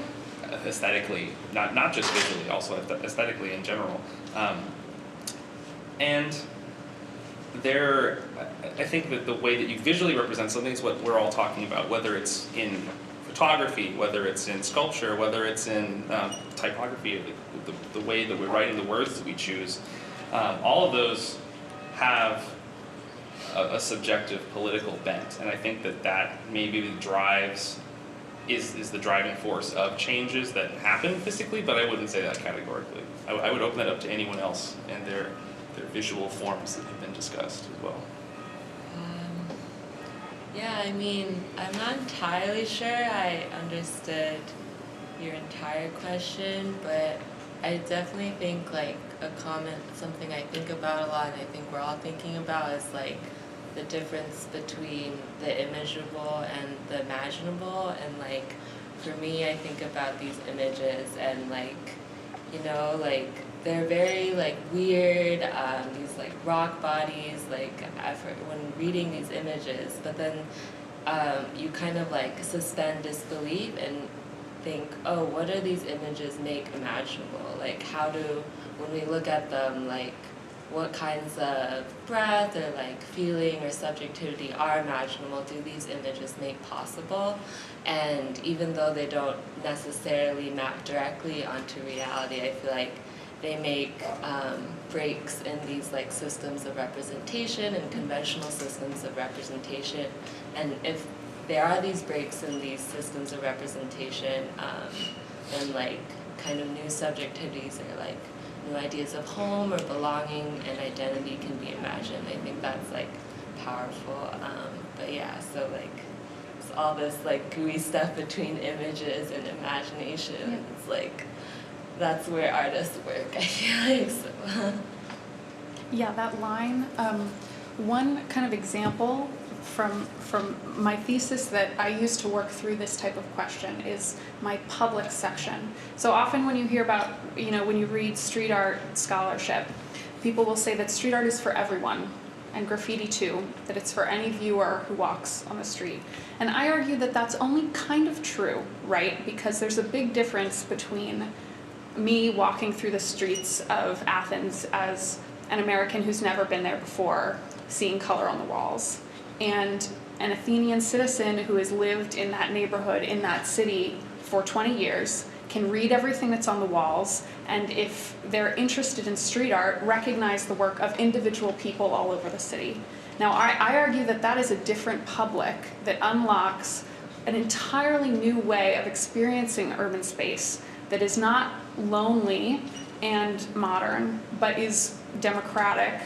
aesthetically, not just visually, also aesthetically in general. And I think that the way that you visually represent something is what we're all talking about, whether it's in photography, whether it's in sculpture, whether it's in typography, the way that we're writing the words that we choose. All of those have a subjective political bent, and I think that maybe is the driving force of changes that happen physically, but I wouldn't say that categorically. I would open that up to anyone else and their visual forms that have been discussed as well. Yeah, I mean, I'm not entirely sure I understood your entire question, but I definitely think like a comment, something I think about a lot, and I think we're all thinking about, is like the difference between the immeasurable and the imaginable. And like for me, I think about these images and like, you know, like they're very like weird, these like rock bodies, like when reading these images, but then you kind of like suspend disbelief and think, oh, what do these images make imaginable? Like when we look at them, like what kinds of breath or like feeling or subjectivity are imaginable do these images make possible? And even though they don't necessarily map directly onto reality, I feel like they make breaks in these like systems of representation and conventional systems of representation. And if there are these breaks in these systems of representation, then like kind of new subjectivities or like new ideas of home or belonging and identity can be imagined. I think that's like powerful. But yeah, so like it's all this like gooey stuff between images and imagination. Yeah. It's like that's where artists work, I feel like. So. Yeah, that line. One kind of example from my thesis that I use to work through this type of question is my public section. So often when you hear about, when you read street art scholarship, people will say that street art is for everyone, and graffiti too, that it's for any viewer who walks on the street. And I argue that that's only kind of true, right? Because there's a big difference between me walking through the streets of Athens as an American who's never been there before, seeing color on the walls, and an Athenian citizen who has lived in that neighborhood, in that city for 20 years, can read everything that's on the walls, and if they're interested in street art, recognize the work of individual people all over the city. Now, I argue that that is a different public that unlocks an entirely new way of experiencing urban space that is not lonely and modern, but is democratic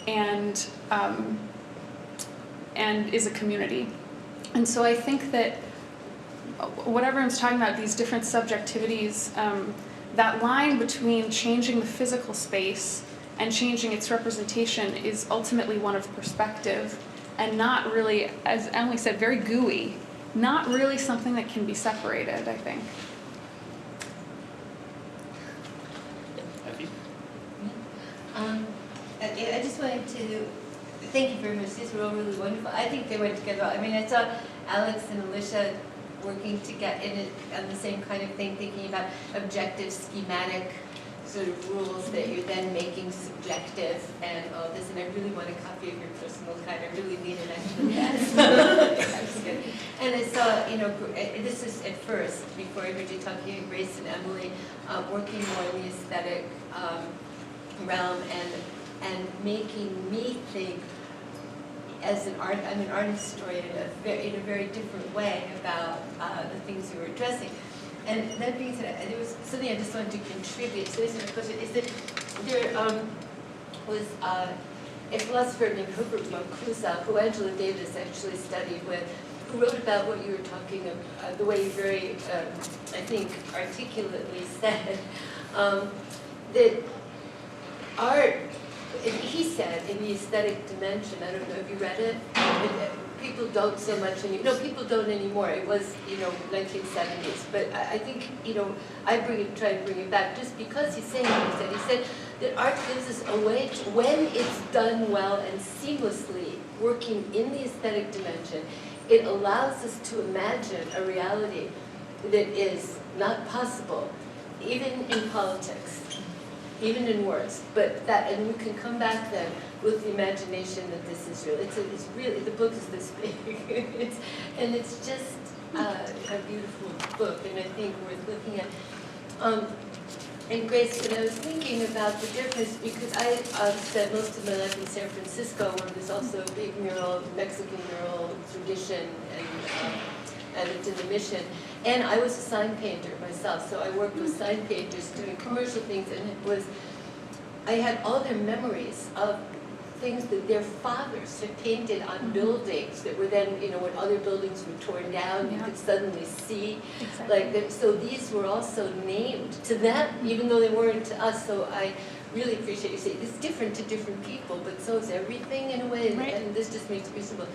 and is a community. And so I think that what everyone's talking about, these different subjectivities, that line between changing the physical space and changing its representation is ultimately one of perspective, and not really, as Emily said, very gooey, not really something that can be separated, I think. I just wanted to thank you very much. These were all really wonderful. I think they went together. I mean, I saw Alex and Alicia working together on the same kind of thing, thinking about objective, schematic sort of rules that you're then making subjective and all this. And I really want a copy of your personal guide. I really need it, actually. Yes. And I saw, this is at first, before I heard you talking to Grace and Emily, working more in the aesthetic realm and making me think as I'm an art historian in a very different way about the things you were addressing. And that being said, there was something I just wanted to contribute. So this is a question, is that there was a philosopher named Herbert Marcuse, who Angela Davis actually studied with, who wrote about what you were talking about, the way you very, I think, articulately said, that art, he said, in the aesthetic dimension, I don't know if you read it, people don't so much anymore. No, people don't anymore. It was, 1970s. But I think, I try to bring it back just because he's saying what he said. He said that art gives us a way to, when it's done well and seamlessly working in the aesthetic dimension, it allows us to imagine a reality that is not possible, even in politics, even in words. But that, and we can come back then with the imagination that this is real. It's really, the book is this big. And it's just a beautiful book, and I think worth looking at. And Grace, when I was thinking about the difference, because I spent most of my life in San Francisco, where there's also a big mural, Mexican mural tradition, and I lived in the Mission. And I was a sign painter myself, so I worked with sign painters doing commercial things, and it was, I had all their memories of things that their fathers had painted on buildings that were then, you know, when other buildings were torn down, you could suddenly see. Like, so these were also named to them, even though they weren't to us. So I really appreciate you saying it's different to different people, but so is everything in a way, and this just makes it reasonable.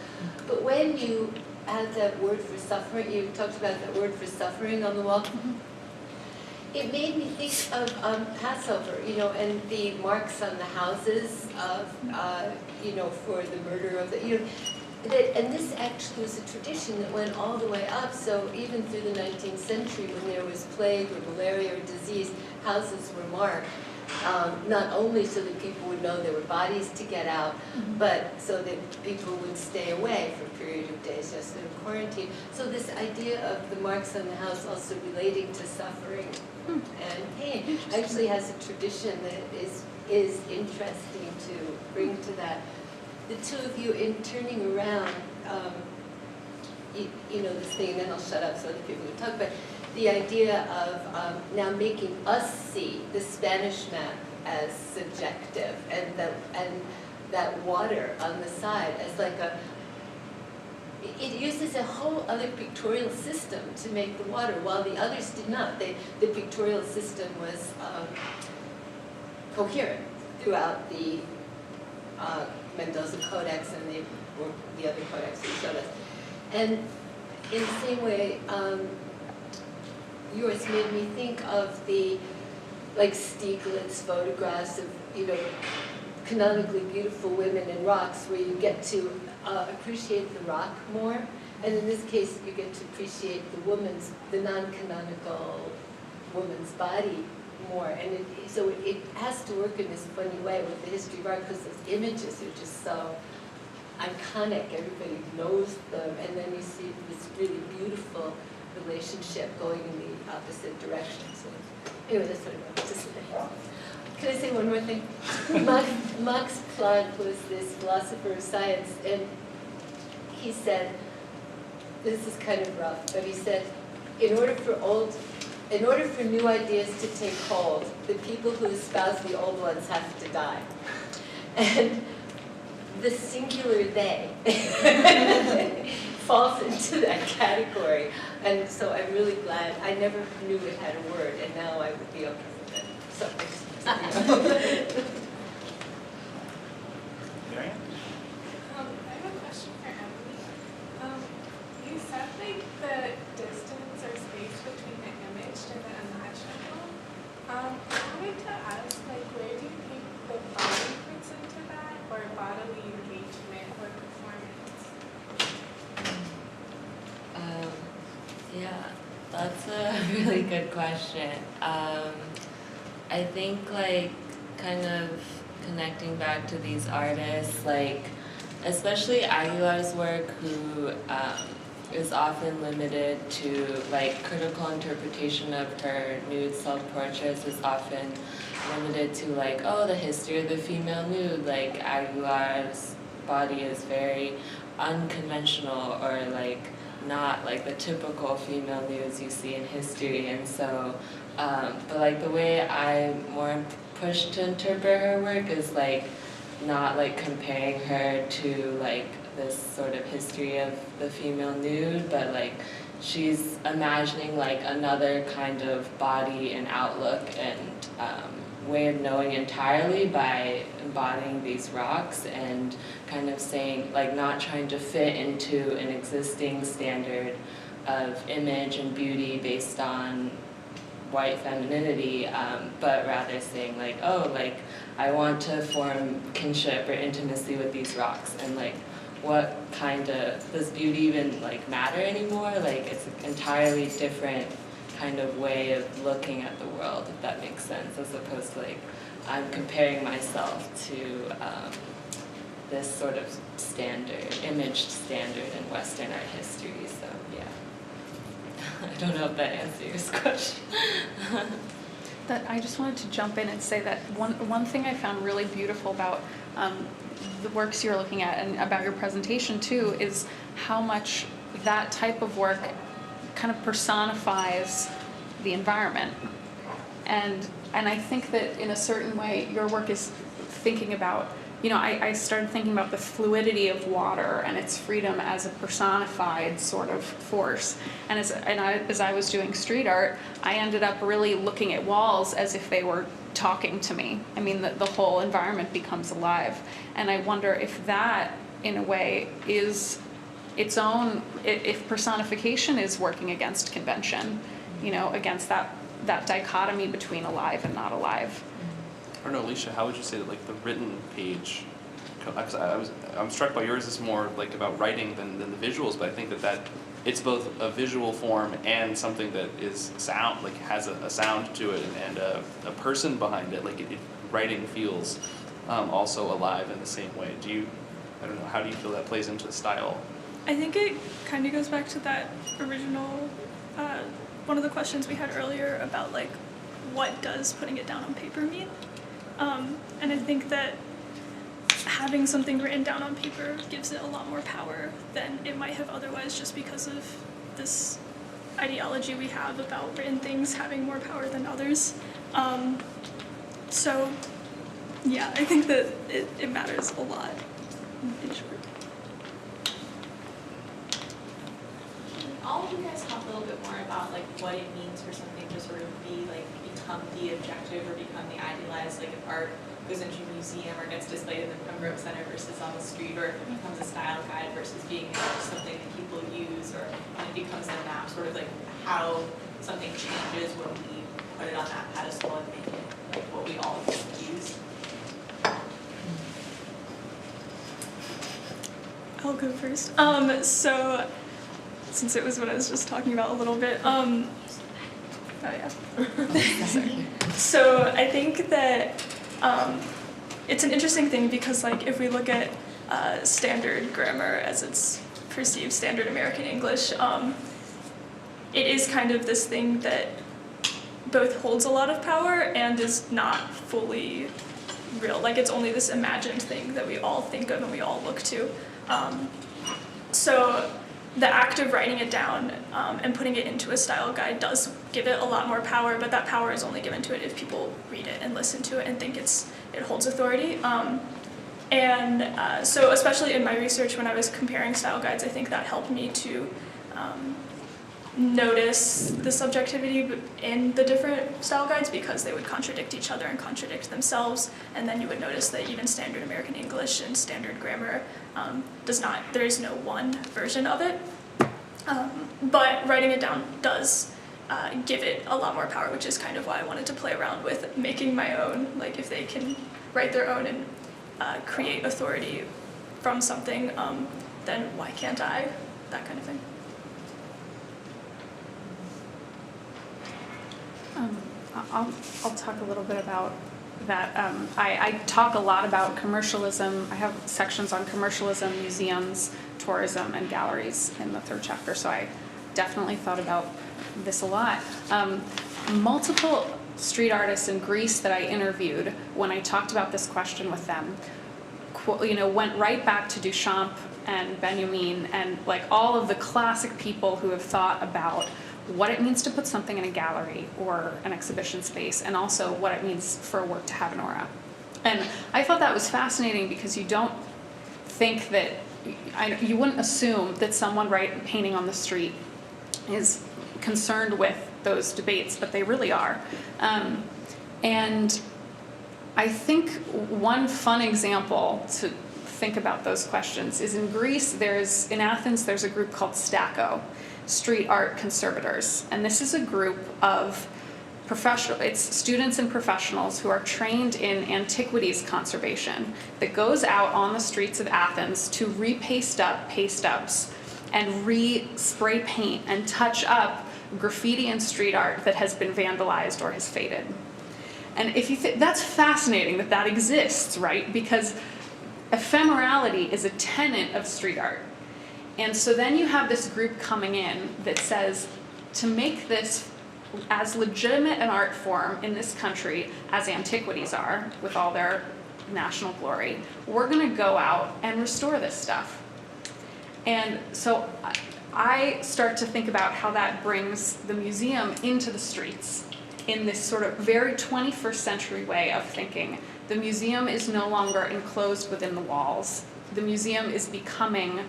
But when you add that word for suffering, you talked about that word for suffering on the wall. It made me think of Passover, you know, and the marks on the houses of, you know, for the murder of the, you know, that, and this actually was a tradition that went all the way up. So even through the 19th century, when there was plague or malaria or disease, houses were marked. Not only so that people would know there were bodies to get out, but so that people would stay away for a period of days, just in quarantine. So this idea of the marks on the house also relating to suffering and pain actually has a tradition that is interesting to bring to that. The two of you, in turning around, you know, this thing, and then I'll shut up so other people can talk, but the idea of now making us see the Spanish map as subjective, and that water on the side as like a, it uses a whole other pictorial system to make the water, while the others did not. The pictorial system was coherent throughout the Mendoza Codex and the other codex you showed us. And in the same way, yours made me think of the, like, Stieglitz photographs of, you know, canonically beautiful women in rocks, where you get to appreciate the rock more, and in this case you get to appreciate the non-canonical woman's body more, and so it has to work in this funny way with the history of art, because those images are just so iconic, everybody knows them, and then you see this really beautiful relationship going in the opposite direction. So anyway, that's what I wanted to say. Can I say one more thing? Max Planck was this philosopher of science, and he said, this is kind of rough, but he said, in order for new ideas to take hold, the people who espouse the old ones have to die. And the singular they falls into that category. And so I'm really glad. I never knew it had a word, and now I would be okay with it. So Marianne? I have a question for Emily. You said like the distance or space between the image and the imaginable. I wanted to ask, like, where do you think the body fits into that, or bodily engagement or performance? Yeah, that's a really good question. I think, like, kind of connecting back to these artists, like, especially Aguilar's work, who is often limited to, like, critical interpretation of her nude self-portraits is often limited to, like, oh, the history of the female nude, like, Aguilar's body is very unconventional, or, like, not like the typical female nudes you see in history, and so, but like the way I'm more pushed to interpret her work is like not like comparing her to like this sort of history of the female nude, but like she's imagining like another kind of body and outlook and way of knowing entirely by embodying these rocks and kind of saying, like, not trying to fit into an existing standard of image and beauty based on white femininity, but rather saying, like, oh, like, I want to form kinship or intimacy with these rocks, and like what kind of, does beauty even like matter anymore? Like it's an entirely different kind of way of looking at the world, if that makes sense, as opposed to like I'm comparing myself to this sort of standard, imaged standard in Western art history. So yeah, I don't know if that answers your question. That I just wanted to jump in and say that one thing I found really beautiful about the works you're looking at and about your presentation too is how much that type of work kind of personifies the environment. And I think that in a certain way your work is thinking about, you know, I started thinking about the fluidity of water and its freedom as a personified sort of force. And as I was doing street art, I ended up really looking at walls as if they were talking to me. I mean, the whole environment becomes alive. And I wonder if that, in a way, is its own, if personification is working against convention, you know, against that dichotomy between alive and not alive. I don't know, Alicia, how would you say that like the written page, I'm struck by yours is more like about writing than the visuals, but I think that it's both a visual form and something that is sound, like has a sound to it and a person behind it, like writing feels also alive in the same way. I don't know, how do you feel that plays into the style? I think it kind of goes back to that original, one of the questions we had earlier about like, what does putting it down on paper mean? And I think that having something written down on paper gives it a lot more power than it might have otherwise, just because of this ideology we have about written things having more power than others. So yeah, I think that it matters a lot in short. All of you guys talk a little bit more about like what it means for something to sort of be like become the objective or become the idealized, like if art goes into a museum or gets displayed in the Pembroke Center versus on the street, or if it becomes a style guide versus being something that people use, or when it becomes a map, sort of like how something changes when we put it on that pedestal and make it like what we all use. I'll go first. So since it was what I was just talking about a little bit, oh yeah. So I think that it's an interesting thing because like if we look at standard grammar as it's perceived, standard American English, it is kind of this thing that both holds a lot of power and is not fully real. Like it's only this imagined thing that we all think of and we all look to. So the act of writing it down and putting it into a style guide does give it a lot more power, but that power is only given to it if people read it and listen to it and think it holds authority. So especially in my research when I was comparing style guides, I think that helped me to notice the subjectivity in the different style guides because they would contradict each other and contradict themselves, and then you would notice that even standard American English and standard grammar there is no one version of it, but writing it down does give it a lot more power, which is kind of why I wanted to play around with making my own, like if they can write their own and create authority from something, then why can't I, that kind of thing. I'll talk a little bit about that. I talk a lot about commercialism. I have sections on commercialism, museums, tourism, and galleries in the third chapter, so I definitely thought about this a lot. Multiple street artists in Greece that I interviewed, when I talked about this question with them, went right back to Duchamp and Benjamin and like all of the classic people who have thought about what it means to put something in a gallery or an exhibition space, and also what it means for a work to have an aura. And I thought that was fascinating because you don't think that, you wouldn't assume that someone painting on the street is concerned with those debates, but they really are. And I think one fun example to think about those questions is in Greece, in Athens, there's a group called Stako, Street Art Conservators. And this is a group of it's students and professionals who are trained in antiquities conservation that goes out on the streets of Athens to re-paste up paste ups and re-spray paint and touch up graffiti and street art that has been vandalized or has faded. And if you that's fascinating that exists, right? Because ephemerality is a tenet of street art. And so then you have this group coming in that says, to make this as legitimate an art form in this country as antiquities are, with all their national glory, we're going to go out and restore this stuff. And so I start to think about how that brings the museum into the streets in this sort of very 21st century way of thinking. The museum is no longer enclosed within the walls. The museum is becoming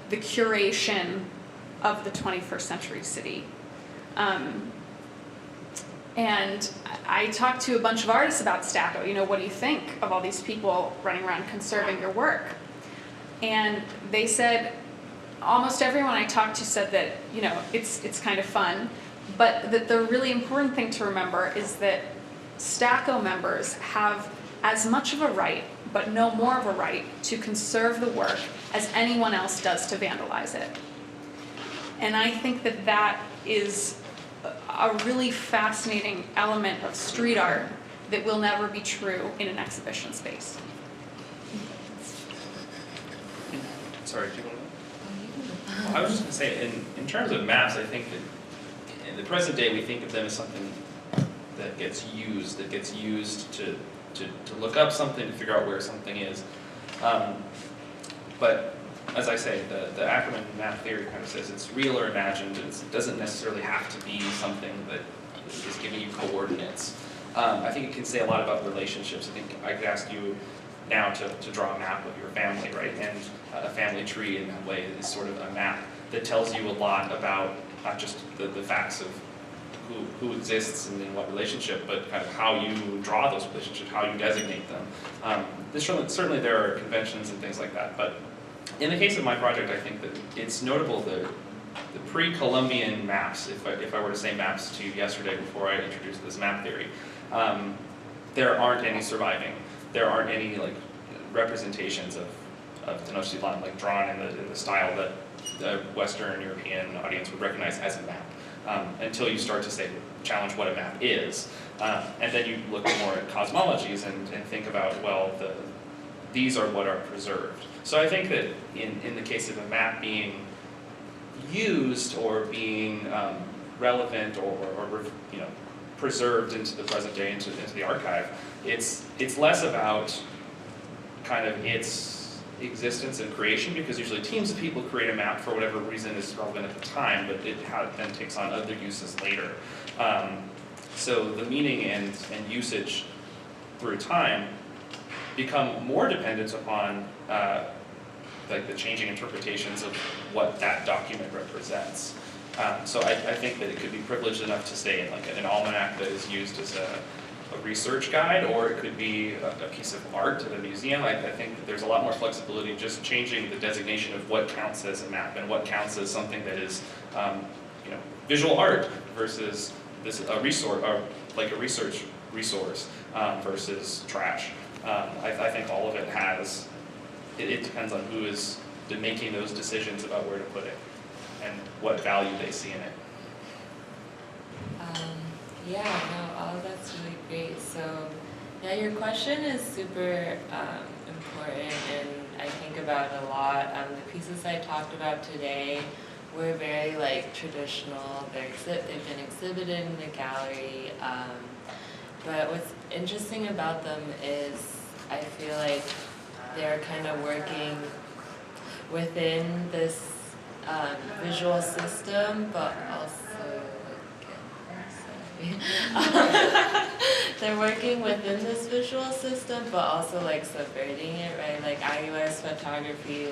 the curation of the 21st century city. And I talked to a bunch of artists about Stacco. What do you think of all these people running around conserving your work? And they said, almost everyone I talked to said that, it's kind of fun, but that the really important thing to remember is that Stacco members have as much of a right, but no more of a right, to conserve the work as anyone else does to vandalize it. And I think that is a really fascinating element of street art that will never be true in an exhibition space. Sorry, do you want to? Well, I was just going to say, in terms of maps, I think that in the present day we think of them as something that gets used to look up something, to figure out where something is. But as I say, the acronym map theory kind of says it's real or imagined. It doesn't necessarily have to be something that is giving you coordinates. I think it can say a lot about relationships. I think I could ask you now to draw a map of your family, right? And a family tree in that way is sort of a map that tells you a lot about not just the facts of who exists and in what relationship, but kind of how you draw those relationships, how you designate them. Certainly there are conventions and things like that, but in the case of my project, I think that it's notable the pre-Columbian maps, if I were to say maps to you yesterday before I introduced this map theory, there aren't any surviving. There aren't any representations of Tenochtitlan drawn in the style that the Western European audience would recognize as a map, until you start to challenge what a map is. And then you look more at cosmologies and think about, well, these are what are preserved. So I think that in the case of a map being used or being relevant or preserved into the present day, into the archive, it's less about kind of its existence and creation, because usually teams of people create a map for whatever reason is relevant at the time, but it then takes on other uses later. So the meaning and usage through time become more dependent upon the changing interpretations of what that document represents. So I think that it could be privileged enough to stay in an almanac that is used as a research guide, or it could be a piece of art at a museum. I think that there's a lot more flexibility just changing the designation of what counts as a map and what counts as something that is visual art versus a resource, or a research resource versus trash. I think all of it has, it depends on who is making those decisions about where to put it and what value they see in it. All of that's really great. So, your question is super important, and I think about it a lot. The pieces I talked about today were very traditional. They've been exhibited in the gallery. But what's interesting about them is I feel like they're kind of working within this visual system, but also they're working within this visual system, but also subverting it, right? IUS photography,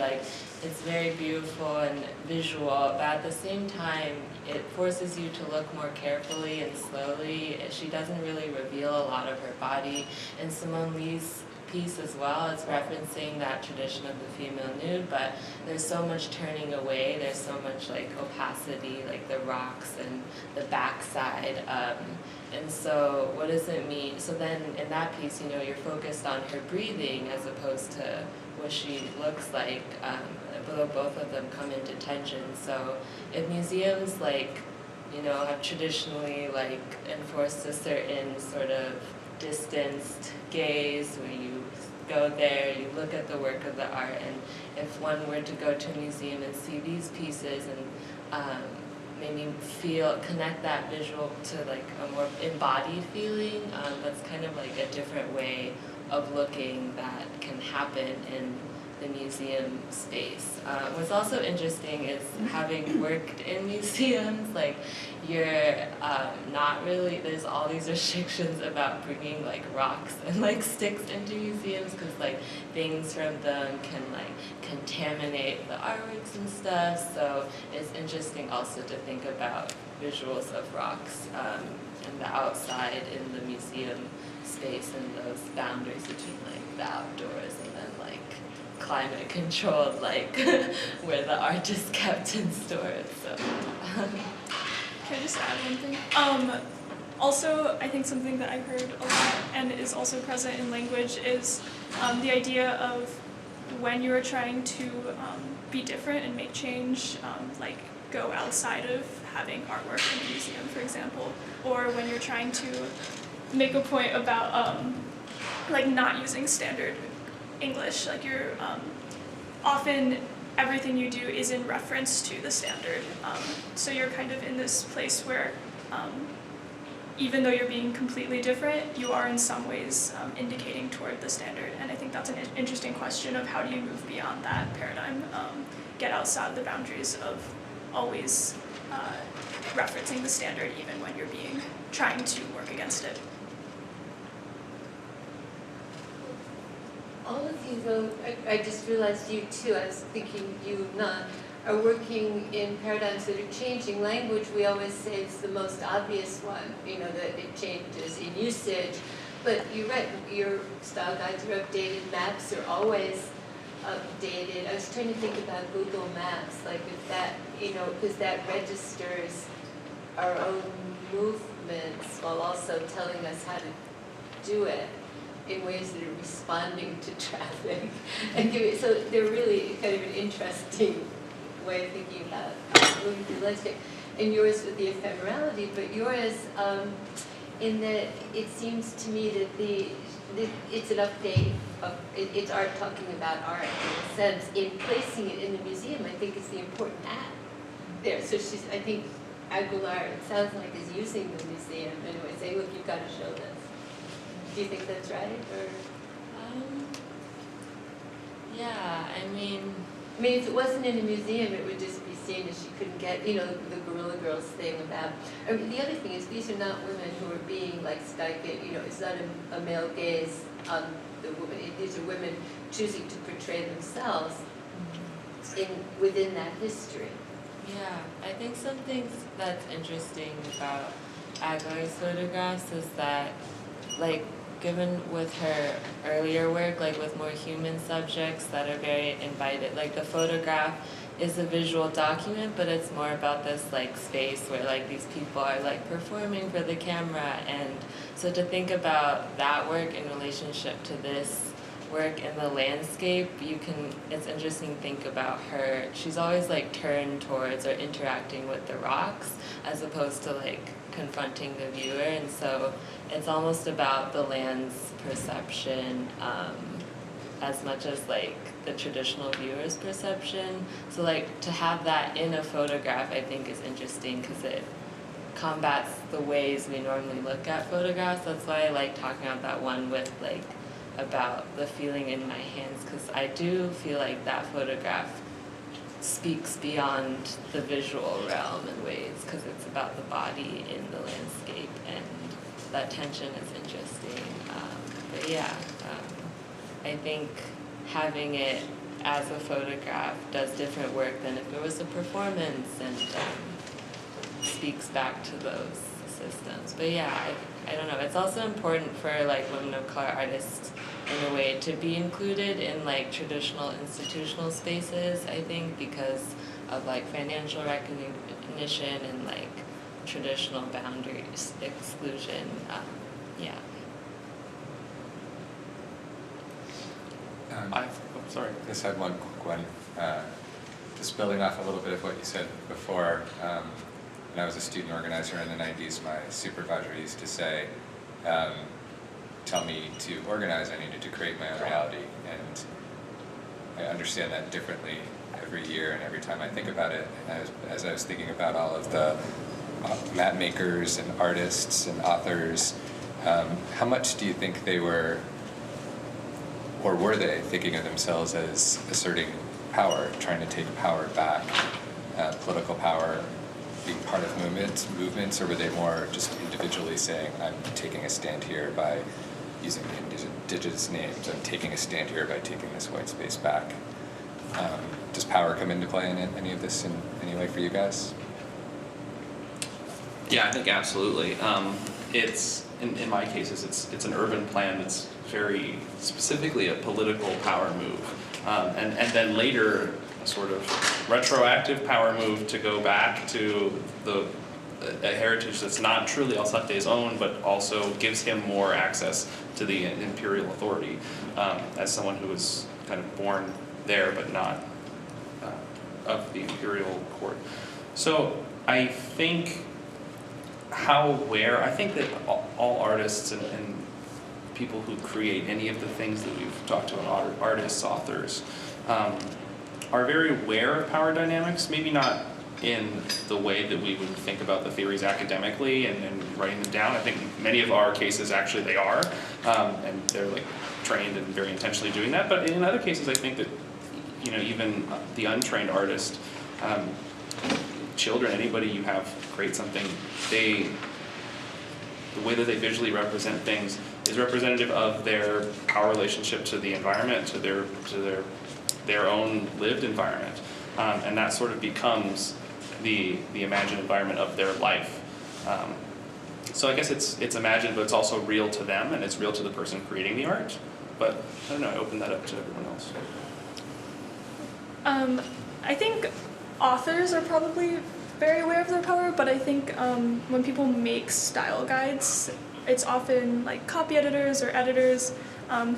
it's very beautiful and visual, but at the same time, it forces you to look more carefully and slowly. She doesn't really reveal a lot of her body, and Salone Lee's piece as well. It's referencing that tradition of the female nude, but there's so much turning away, there's so much like opacity, like the rocks and the backside. And so what does it mean? So then in that piece, you know, you're focused on her breathing as opposed to what she looks like, both of them come into tension. So if museums like, you know, have traditionally like enforced a certain sort of distanced gaze where you go there, you look at the work of the art, and if one were to go to a museum and see these pieces and maybe connect that visual to like a more embodied feeling, that's kind of like a different way of looking that can happen in the museum space. What's also interesting is having worked in museums, like you're not really, there's all these restrictions about bringing like rocks and like sticks into museums because like things from them can like contaminate the artworks and stuff. So it's interesting also to think about visuals of rocks and the outside in the museum space and those boundaries between like the outdoors and then like climate controlled, like where the art is kept and stored. So Can I just add one thing? Also, I think something that I've heard a lot and is also present in language is the idea of when you are trying to be different and make change, like go outside of having artwork in a museum, for example, or when you're trying to make a point about like not using standard English, like you're often everything you do is in reference to the standard. So you're kind of in this place where even though you're being completely different, you are in some ways indicating toward the standard. And I think that's an interesting question of how do you move beyond that paradigm, get outside the boundaries of always referencing the standard even when you're trying to work against it. All of you, though, I just realized you too, I was thinking you not, are working in paradigms that are changing. Language, we always say, is the most obvious one, you know, that it changes in usage. But you're right, your style guides are updated, maps are always updated. I was trying to think about Google Maps, like if that, you know, because that registers our own movements while also telling us how to do it in ways that are responding to traffic. So they're really kind of an interesting way of thinking about moving through the landscape. And yours with the ephemerality, but yours in that it seems to me that it's an update of, it's art talking about art in a sense. In placing it in the museum, I think is the important act there. So she's, I think Aguilar, it sounds like, is using the museum in a way, saying, look, you've got to show this. Do you think that's right, or? Yeah, I mean, if it wasn't in a museum, it would just be seen as she couldn't get, you know, the Guerrilla Girls thing about. I mean, the other thing is, these are not women who are being like stiked, you know, it's not a male gaze on the woman. These are women choosing to portray themselves within that history. yeah, I think something that's interesting about Aguilar's photographs is that, like, given with her earlier work, like with more human subjects that are very invited, like the photograph is a visual document, but it's more about this like space where like these people are like performing for the camera. And so to think about that work in relationship to this work in the landscape, it's interesting to think about her. She's always like turned towards or interacting with the rocks as opposed to like confronting the viewer, and so it's almost about the land's perception as much as like the traditional viewer's perception. So like to have that in a photograph, I think is interesting because it combats the ways we normally look at photographs. That's why I like talking about that one with like about the feeling in my hands, because I do feel like that photograph speaks beyond the visual realm in ways, because it's about the body in the landscape, and that tension is interesting. But yeah, I think having it as a photograph does different work than if it was a performance, and speaks back to those systems. But yeah, I don't know. It's also important for like women of color artists in a way to be included in like traditional institutional spaces, I think, because of like financial recognition and like traditional boundaries exclusion. Yeah. Sorry. I just had one quick one. Just building off a little bit of what you said before. When I was a student organizer in the 90s, my supervisor used to say, tell me to organize, I needed to create my own reality. And I understand that differently every year and every time I think about it. As I was thinking about all of the map makers and artists and authors, how much do you think they were, or were they, thinking of themselves as asserting power, trying to take power back, political power, being part of movements, or were they more just individually saying, I'm taking a stand here by using indigenous names, I'm taking a stand here by taking this white space back? Does power come into play in any of this in any way for you guys? Yeah, I think absolutely. It's in my cases, it's an urban plan that's very specifically a political power move, and then later a sort of retroactive power move to go back to a heritage that's not truly Alsace's own, but also gives him more access to the imperial authority, as someone who was kind of born there but not of the imperial court. So I think I think that all artists and people who create any of the things that we've talked about, artists, authors, are very aware of power dynamics, maybe not in the way that we would think about the theories academically and writing them down. I think many of our cases actually they are, and they're like trained and very intentionally doing that. But in other cases, I think that even the untrained artist, children, anybody you have create something, the way that they visually represent things is representative of their power relationship to the environment, to their own lived environment, and that sort of becomes the imagined environment of their life. So I guess it's imagined, but it's also real to them, and it's real to the person creating the art. But I don't know, I opened that up to everyone else. I think authors are probably very aware of their power, but I think when people make style guides, it's often like copy editors or editors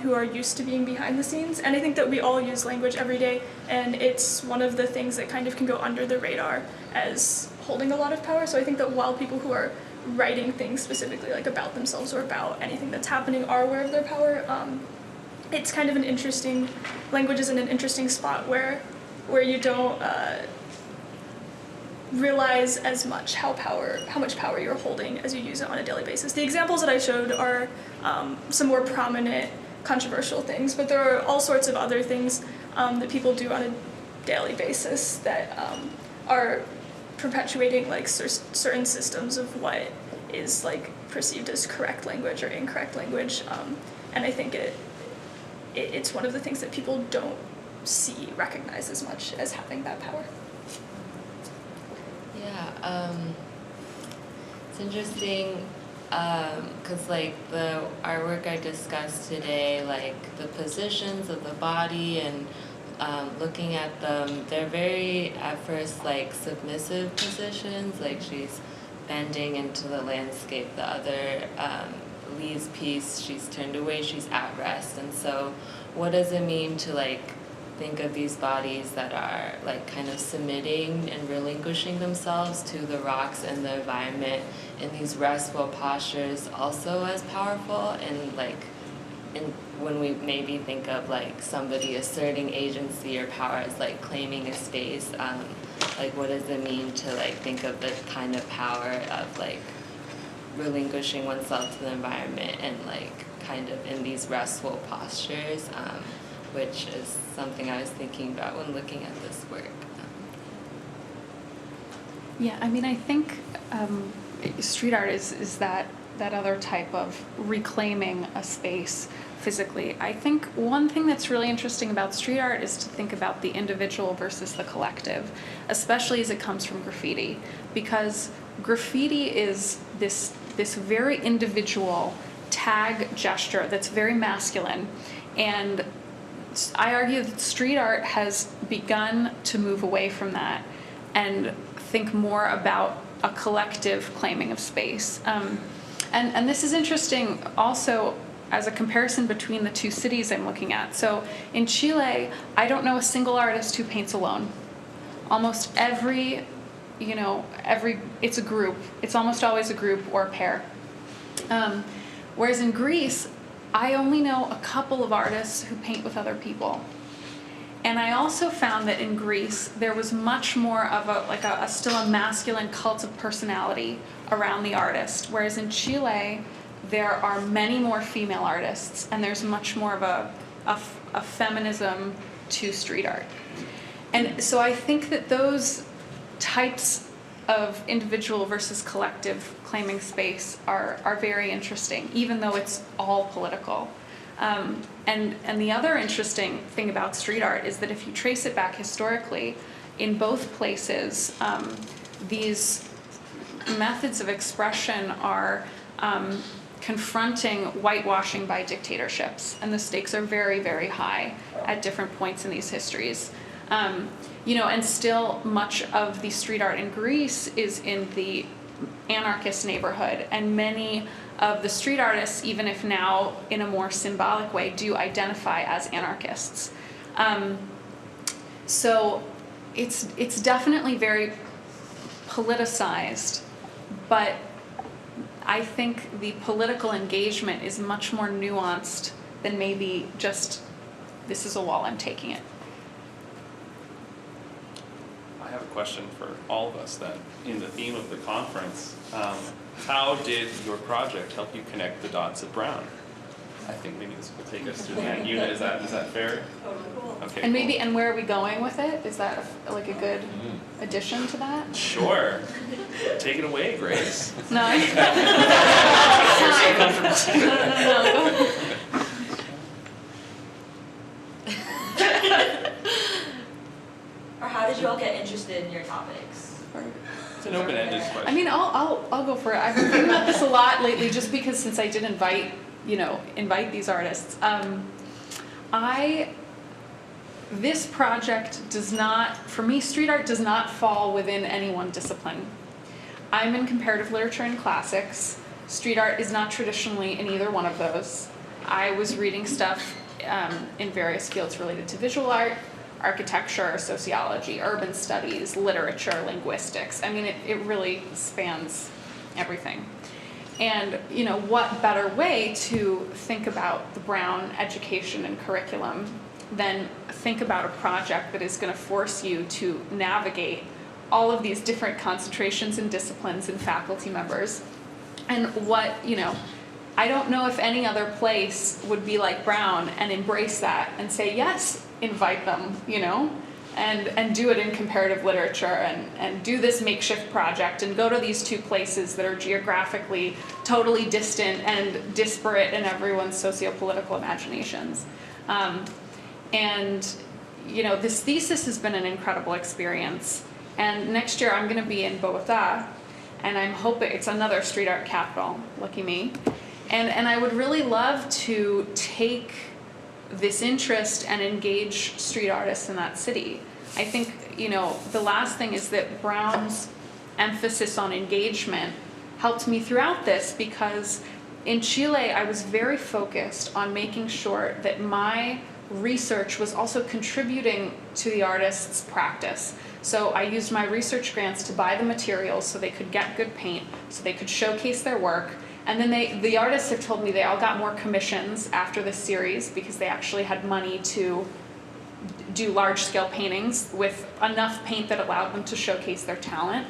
who are used to being behind the scenes. And I think that we all use language every day, and it's one of the things that kind of can go under the radar as holding a lot of power. So I think that while people who are writing things specifically like about themselves or about anything that's happening are aware of their power, it's kind of an interesting, language is in an interesting spot where you don't realize as much how much power you're holding as you use it on a daily basis. The examples that I showed are some more prominent, controversial things, but there are all sorts of other things that people do on a daily basis that are perpetuating like certain systems of what is like perceived as correct language or incorrect language, and I think it's one of the things that people don't recognize as much as having that power. Yeah, it's interesting because like the artwork I discussed today, like the positions of the body and looking at them, they're very at first like submissive positions, like she's bending into the landscape. The other Lee's piece, she's turned away, she's at rest. And so what does it mean to like think of these bodies that are like kind of submitting and relinquishing themselves to the rocks and the environment in these restful postures also as powerful? And like when we maybe think of like somebody asserting agency or power as like claiming a space, like what does it mean to like think of the kind of power of like relinquishing oneself to the environment and like kind of in these restful postures, which is something I was thinking about when looking at this work. Yeah, I mean, I think street art is that other type of reclaiming a space physically. I think one thing that's really interesting about street art is to think about the individual versus the collective, especially as it comes from graffiti, because graffiti is this very individual tag gesture that's very masculine, And I argue that street art has begun to move away from that and think more about a collective claiming of space. And this is interesting also as a comparison between the two cities I'm looking at. So in Chile, I don't know a single artist who paints alone. Almost every, it's a group. It's almost always a group or a pair. Whereas in Greece, I only know a couple of artists who paint with other people. And I also found that in Greece, there was much more of still a masculine cult of personality around the artist. Whereas in Chile, there are many more female artists, and there's much more of a feminism to street art. And so I think that those types of individual versus collective claiming space are very interesting, even though it's all political. And the other interesting thing about street art is that if you trace it back historically, in both places, these methods of expression are confronting whitewashing by dictatorships, and the stakes are very, very high at different points in these histories. And still much of the street art in Greece is in the anarchist neighborhood, and many of the street artists, even if now in a more symbolic way, do identify as anarchists. So it's definitely very politicized, but I think the political engagement is much more nuanced than maybe just, this is a wall, I'm taking it. I have a question for all of us then. In the theme of the conference, how did your project help you connect the dots at Brown? I think maybe this will take us through the end. Una, is that fair? Totally cool. Okay. And cool. and where are we going with it? Is that a good addition to that? Sure. Take it away, Grace. No. Or how did you all get interested in your topics? It's an open-ended question. I mean, I'll go for it. I've been thinking about this a lot lately, just because since I did invite these artists. This project does not, for me, street art does not fall within any one discipline. I'm in comparative literature and classics. Street art is not traditionally in either one of those. I was reading stuff in various fields related to visual art, architecture, sociology, urban studies, literature, linguistics. I mean, it really spans everything. And, what better way to think about the Brown education and curriculum than think about a project that is going to force you to navigate all of these different concentrations and disciplines and faculty members. And I don't know if any other place would be like Brown and embrace that and say, yes, invite them, and do it in comparative literature and do this makeshift project and go to these two places that are geographically totally distant and disparate in everyone's socio-political imaginations. This thesis has been an incredible experience. And next year I'm going to be in Bogota, and I'm hoping it's another street art capital, lucky me. And I would really love to take this interest and engage street artists in that city. I think, the last thing is that Brown's emphasis on engagement helped me throughout this, because in Chile I was very focused on making sure that my research was also contributing to the artist's practice. So I used my research grants to buy the materials so they could get good paint, so they could showcase their work. And then the artists have told me they all got more commissions after this series because they actually had money to do large-scale paintings with enough paint that allowed them to showcase their talent.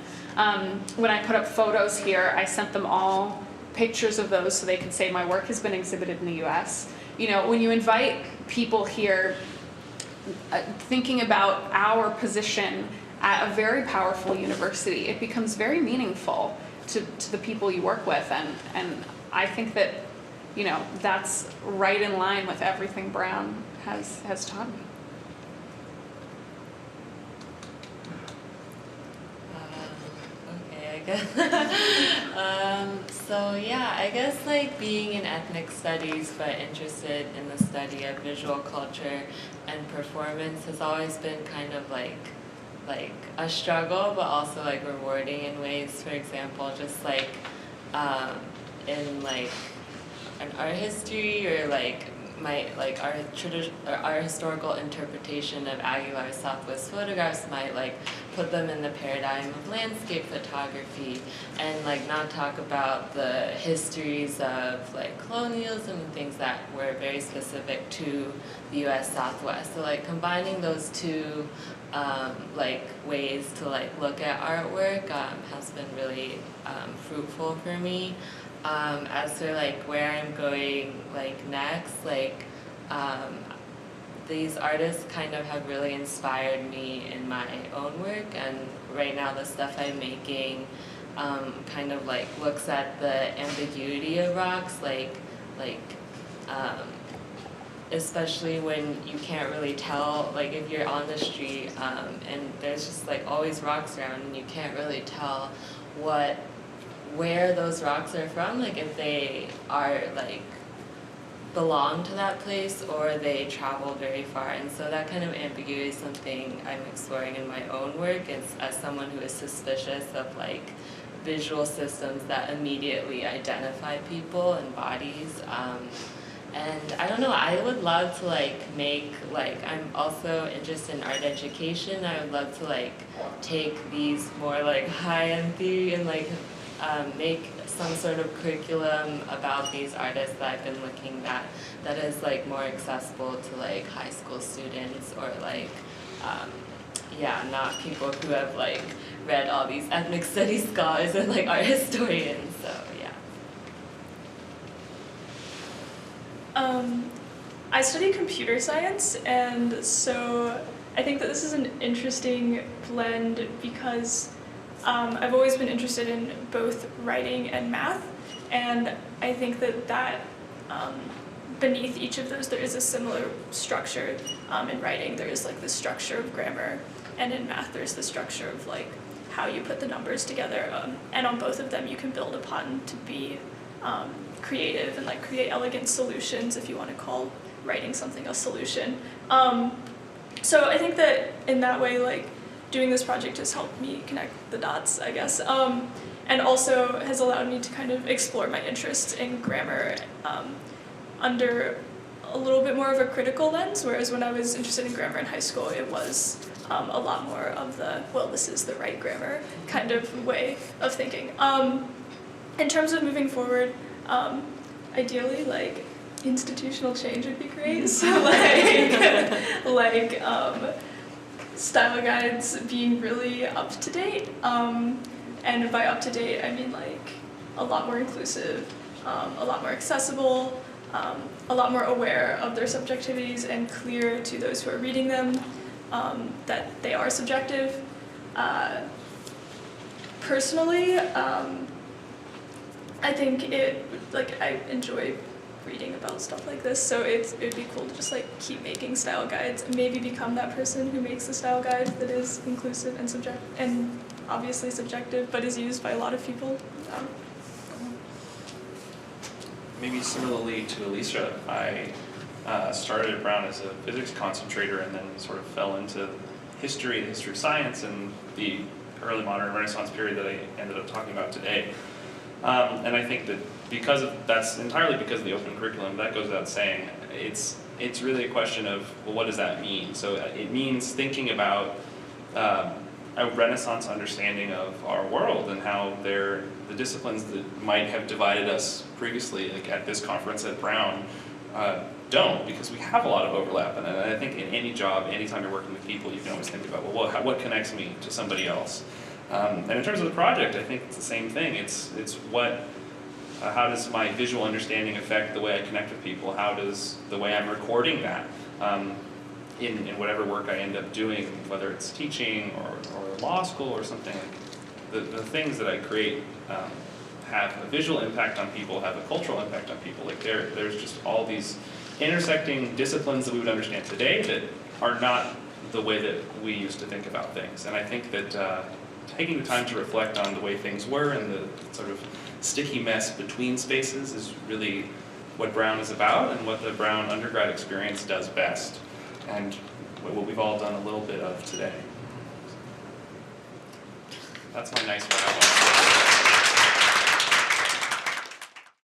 When I put up photos here, I sent them all pictures of those so they could say my work has been exhibited in the US. When you invite people here, thinking about our position at a very powerful university, it becomes very meaningful to the people you work with, and I think that that's right in line with everything Brown has taught me. Okay, I guess. So yeah, I guess like being in ethnic studies but interested in the study of visual culture and performance has always been kind of like a struggle, but also like rewarding in ways. For example, just like in like an art history or like our historical interpretation of Aguilar's Southwest photographs might like put them in the paradigm of landscape photography and like not talk about the histories of like colonialism and things that were very specific to the US Southwest. So like combining those two like ways to like look at artwork has been really fruitful for me. As for like where I'm going like next, like these artists kind of have really inspired me in my own work, and right now the stuff I'm making kind of like looks at the ambiguity of rocks, especially when you can't really tell, like if you're on the street and there's just like always rocks around and you can't really tell where those rocks are from, like if they are like belong to that place or they travel very far. And so that kind of ambiguity is something I'm exploring in my own work as someone who is suspicious of like visual systems that immediately identify people and bodies. And I don't know, I would love to like make, like I'm also interested in art education. I would love to like take these more like high-end theory and like make some sort of curriculum about these artists that I've been looking at that is like more accessible to like high school students or like not people who have like read all these ethnic studies scholars and like art historians. So yeah. I study computer science, and so I think that this is an interesting blend because I've always been interested in both writing and math, and I think that beneath each of those there is a similar structure. In writing there is like the structure of grammar, and in math there's the structure of like how you put the numbers together, and on both of them you can build upon to be creative and like create elegant solutions if you want to call writing something a solution. So I think that in that way, like doing this project has helped me connect the dots, I guess, and also has allowed me to kind of explore my interests in grammar under a little bit more of a critical lens, whereas when I was interested in grammar in high school, it was a lot more of the, well, this is the right grammar kind of way of thinking. In terms of moving forward, ideally, like, institutional change would be great, so like style guides being really up to date, and by up to date I mean like a lot more inclusive, a lot more accessible, a lot more aware of their subjectivities and clear to those who are reading them that they are subjective. Personally, I think I enjoy reading about stuff like this, so it'd be cool to just like keep making style guides and maybe become that person who makes a style guide that is inclusive and obviously subjective, but is used by a lot of people. Maybe similarly to Alicia, I started at Brown as a physics concentrator and then sort of fell into history of science and the early modern Renaissance period that I ended up talking about today. And I think that that's entirely because of the open curriculum, that goes without saying. It's really a question of, well, what does that mean? So it means thinking about a Renaissance understanding of our world and how the disciplines that might have divided us previously, like at this conference at Brown, don't, because we have a lot of overlap. And I think in any job, anytime you're working with people, you can always think about, well, what connects me to somebody else? And in terms of the project, I think it's the same thing. It's how does my visual understanding affect the way I connect with people? How does the way I'm recording that in whatever work I end up doing, whether it's teaching or law school or something, like the things that I create have a visual impact on people, have a cultural impact on people. Like there's just all these intersecting disciplines that we would understand today that are not the way that we used to think about things. And I think that taking the time to reflect on the way things were and the sort of sticky mess between spaces is really what Brown is about and what the Brown undergrad experience does best, and what we've all done a little bit of today. That's my nice wrap up.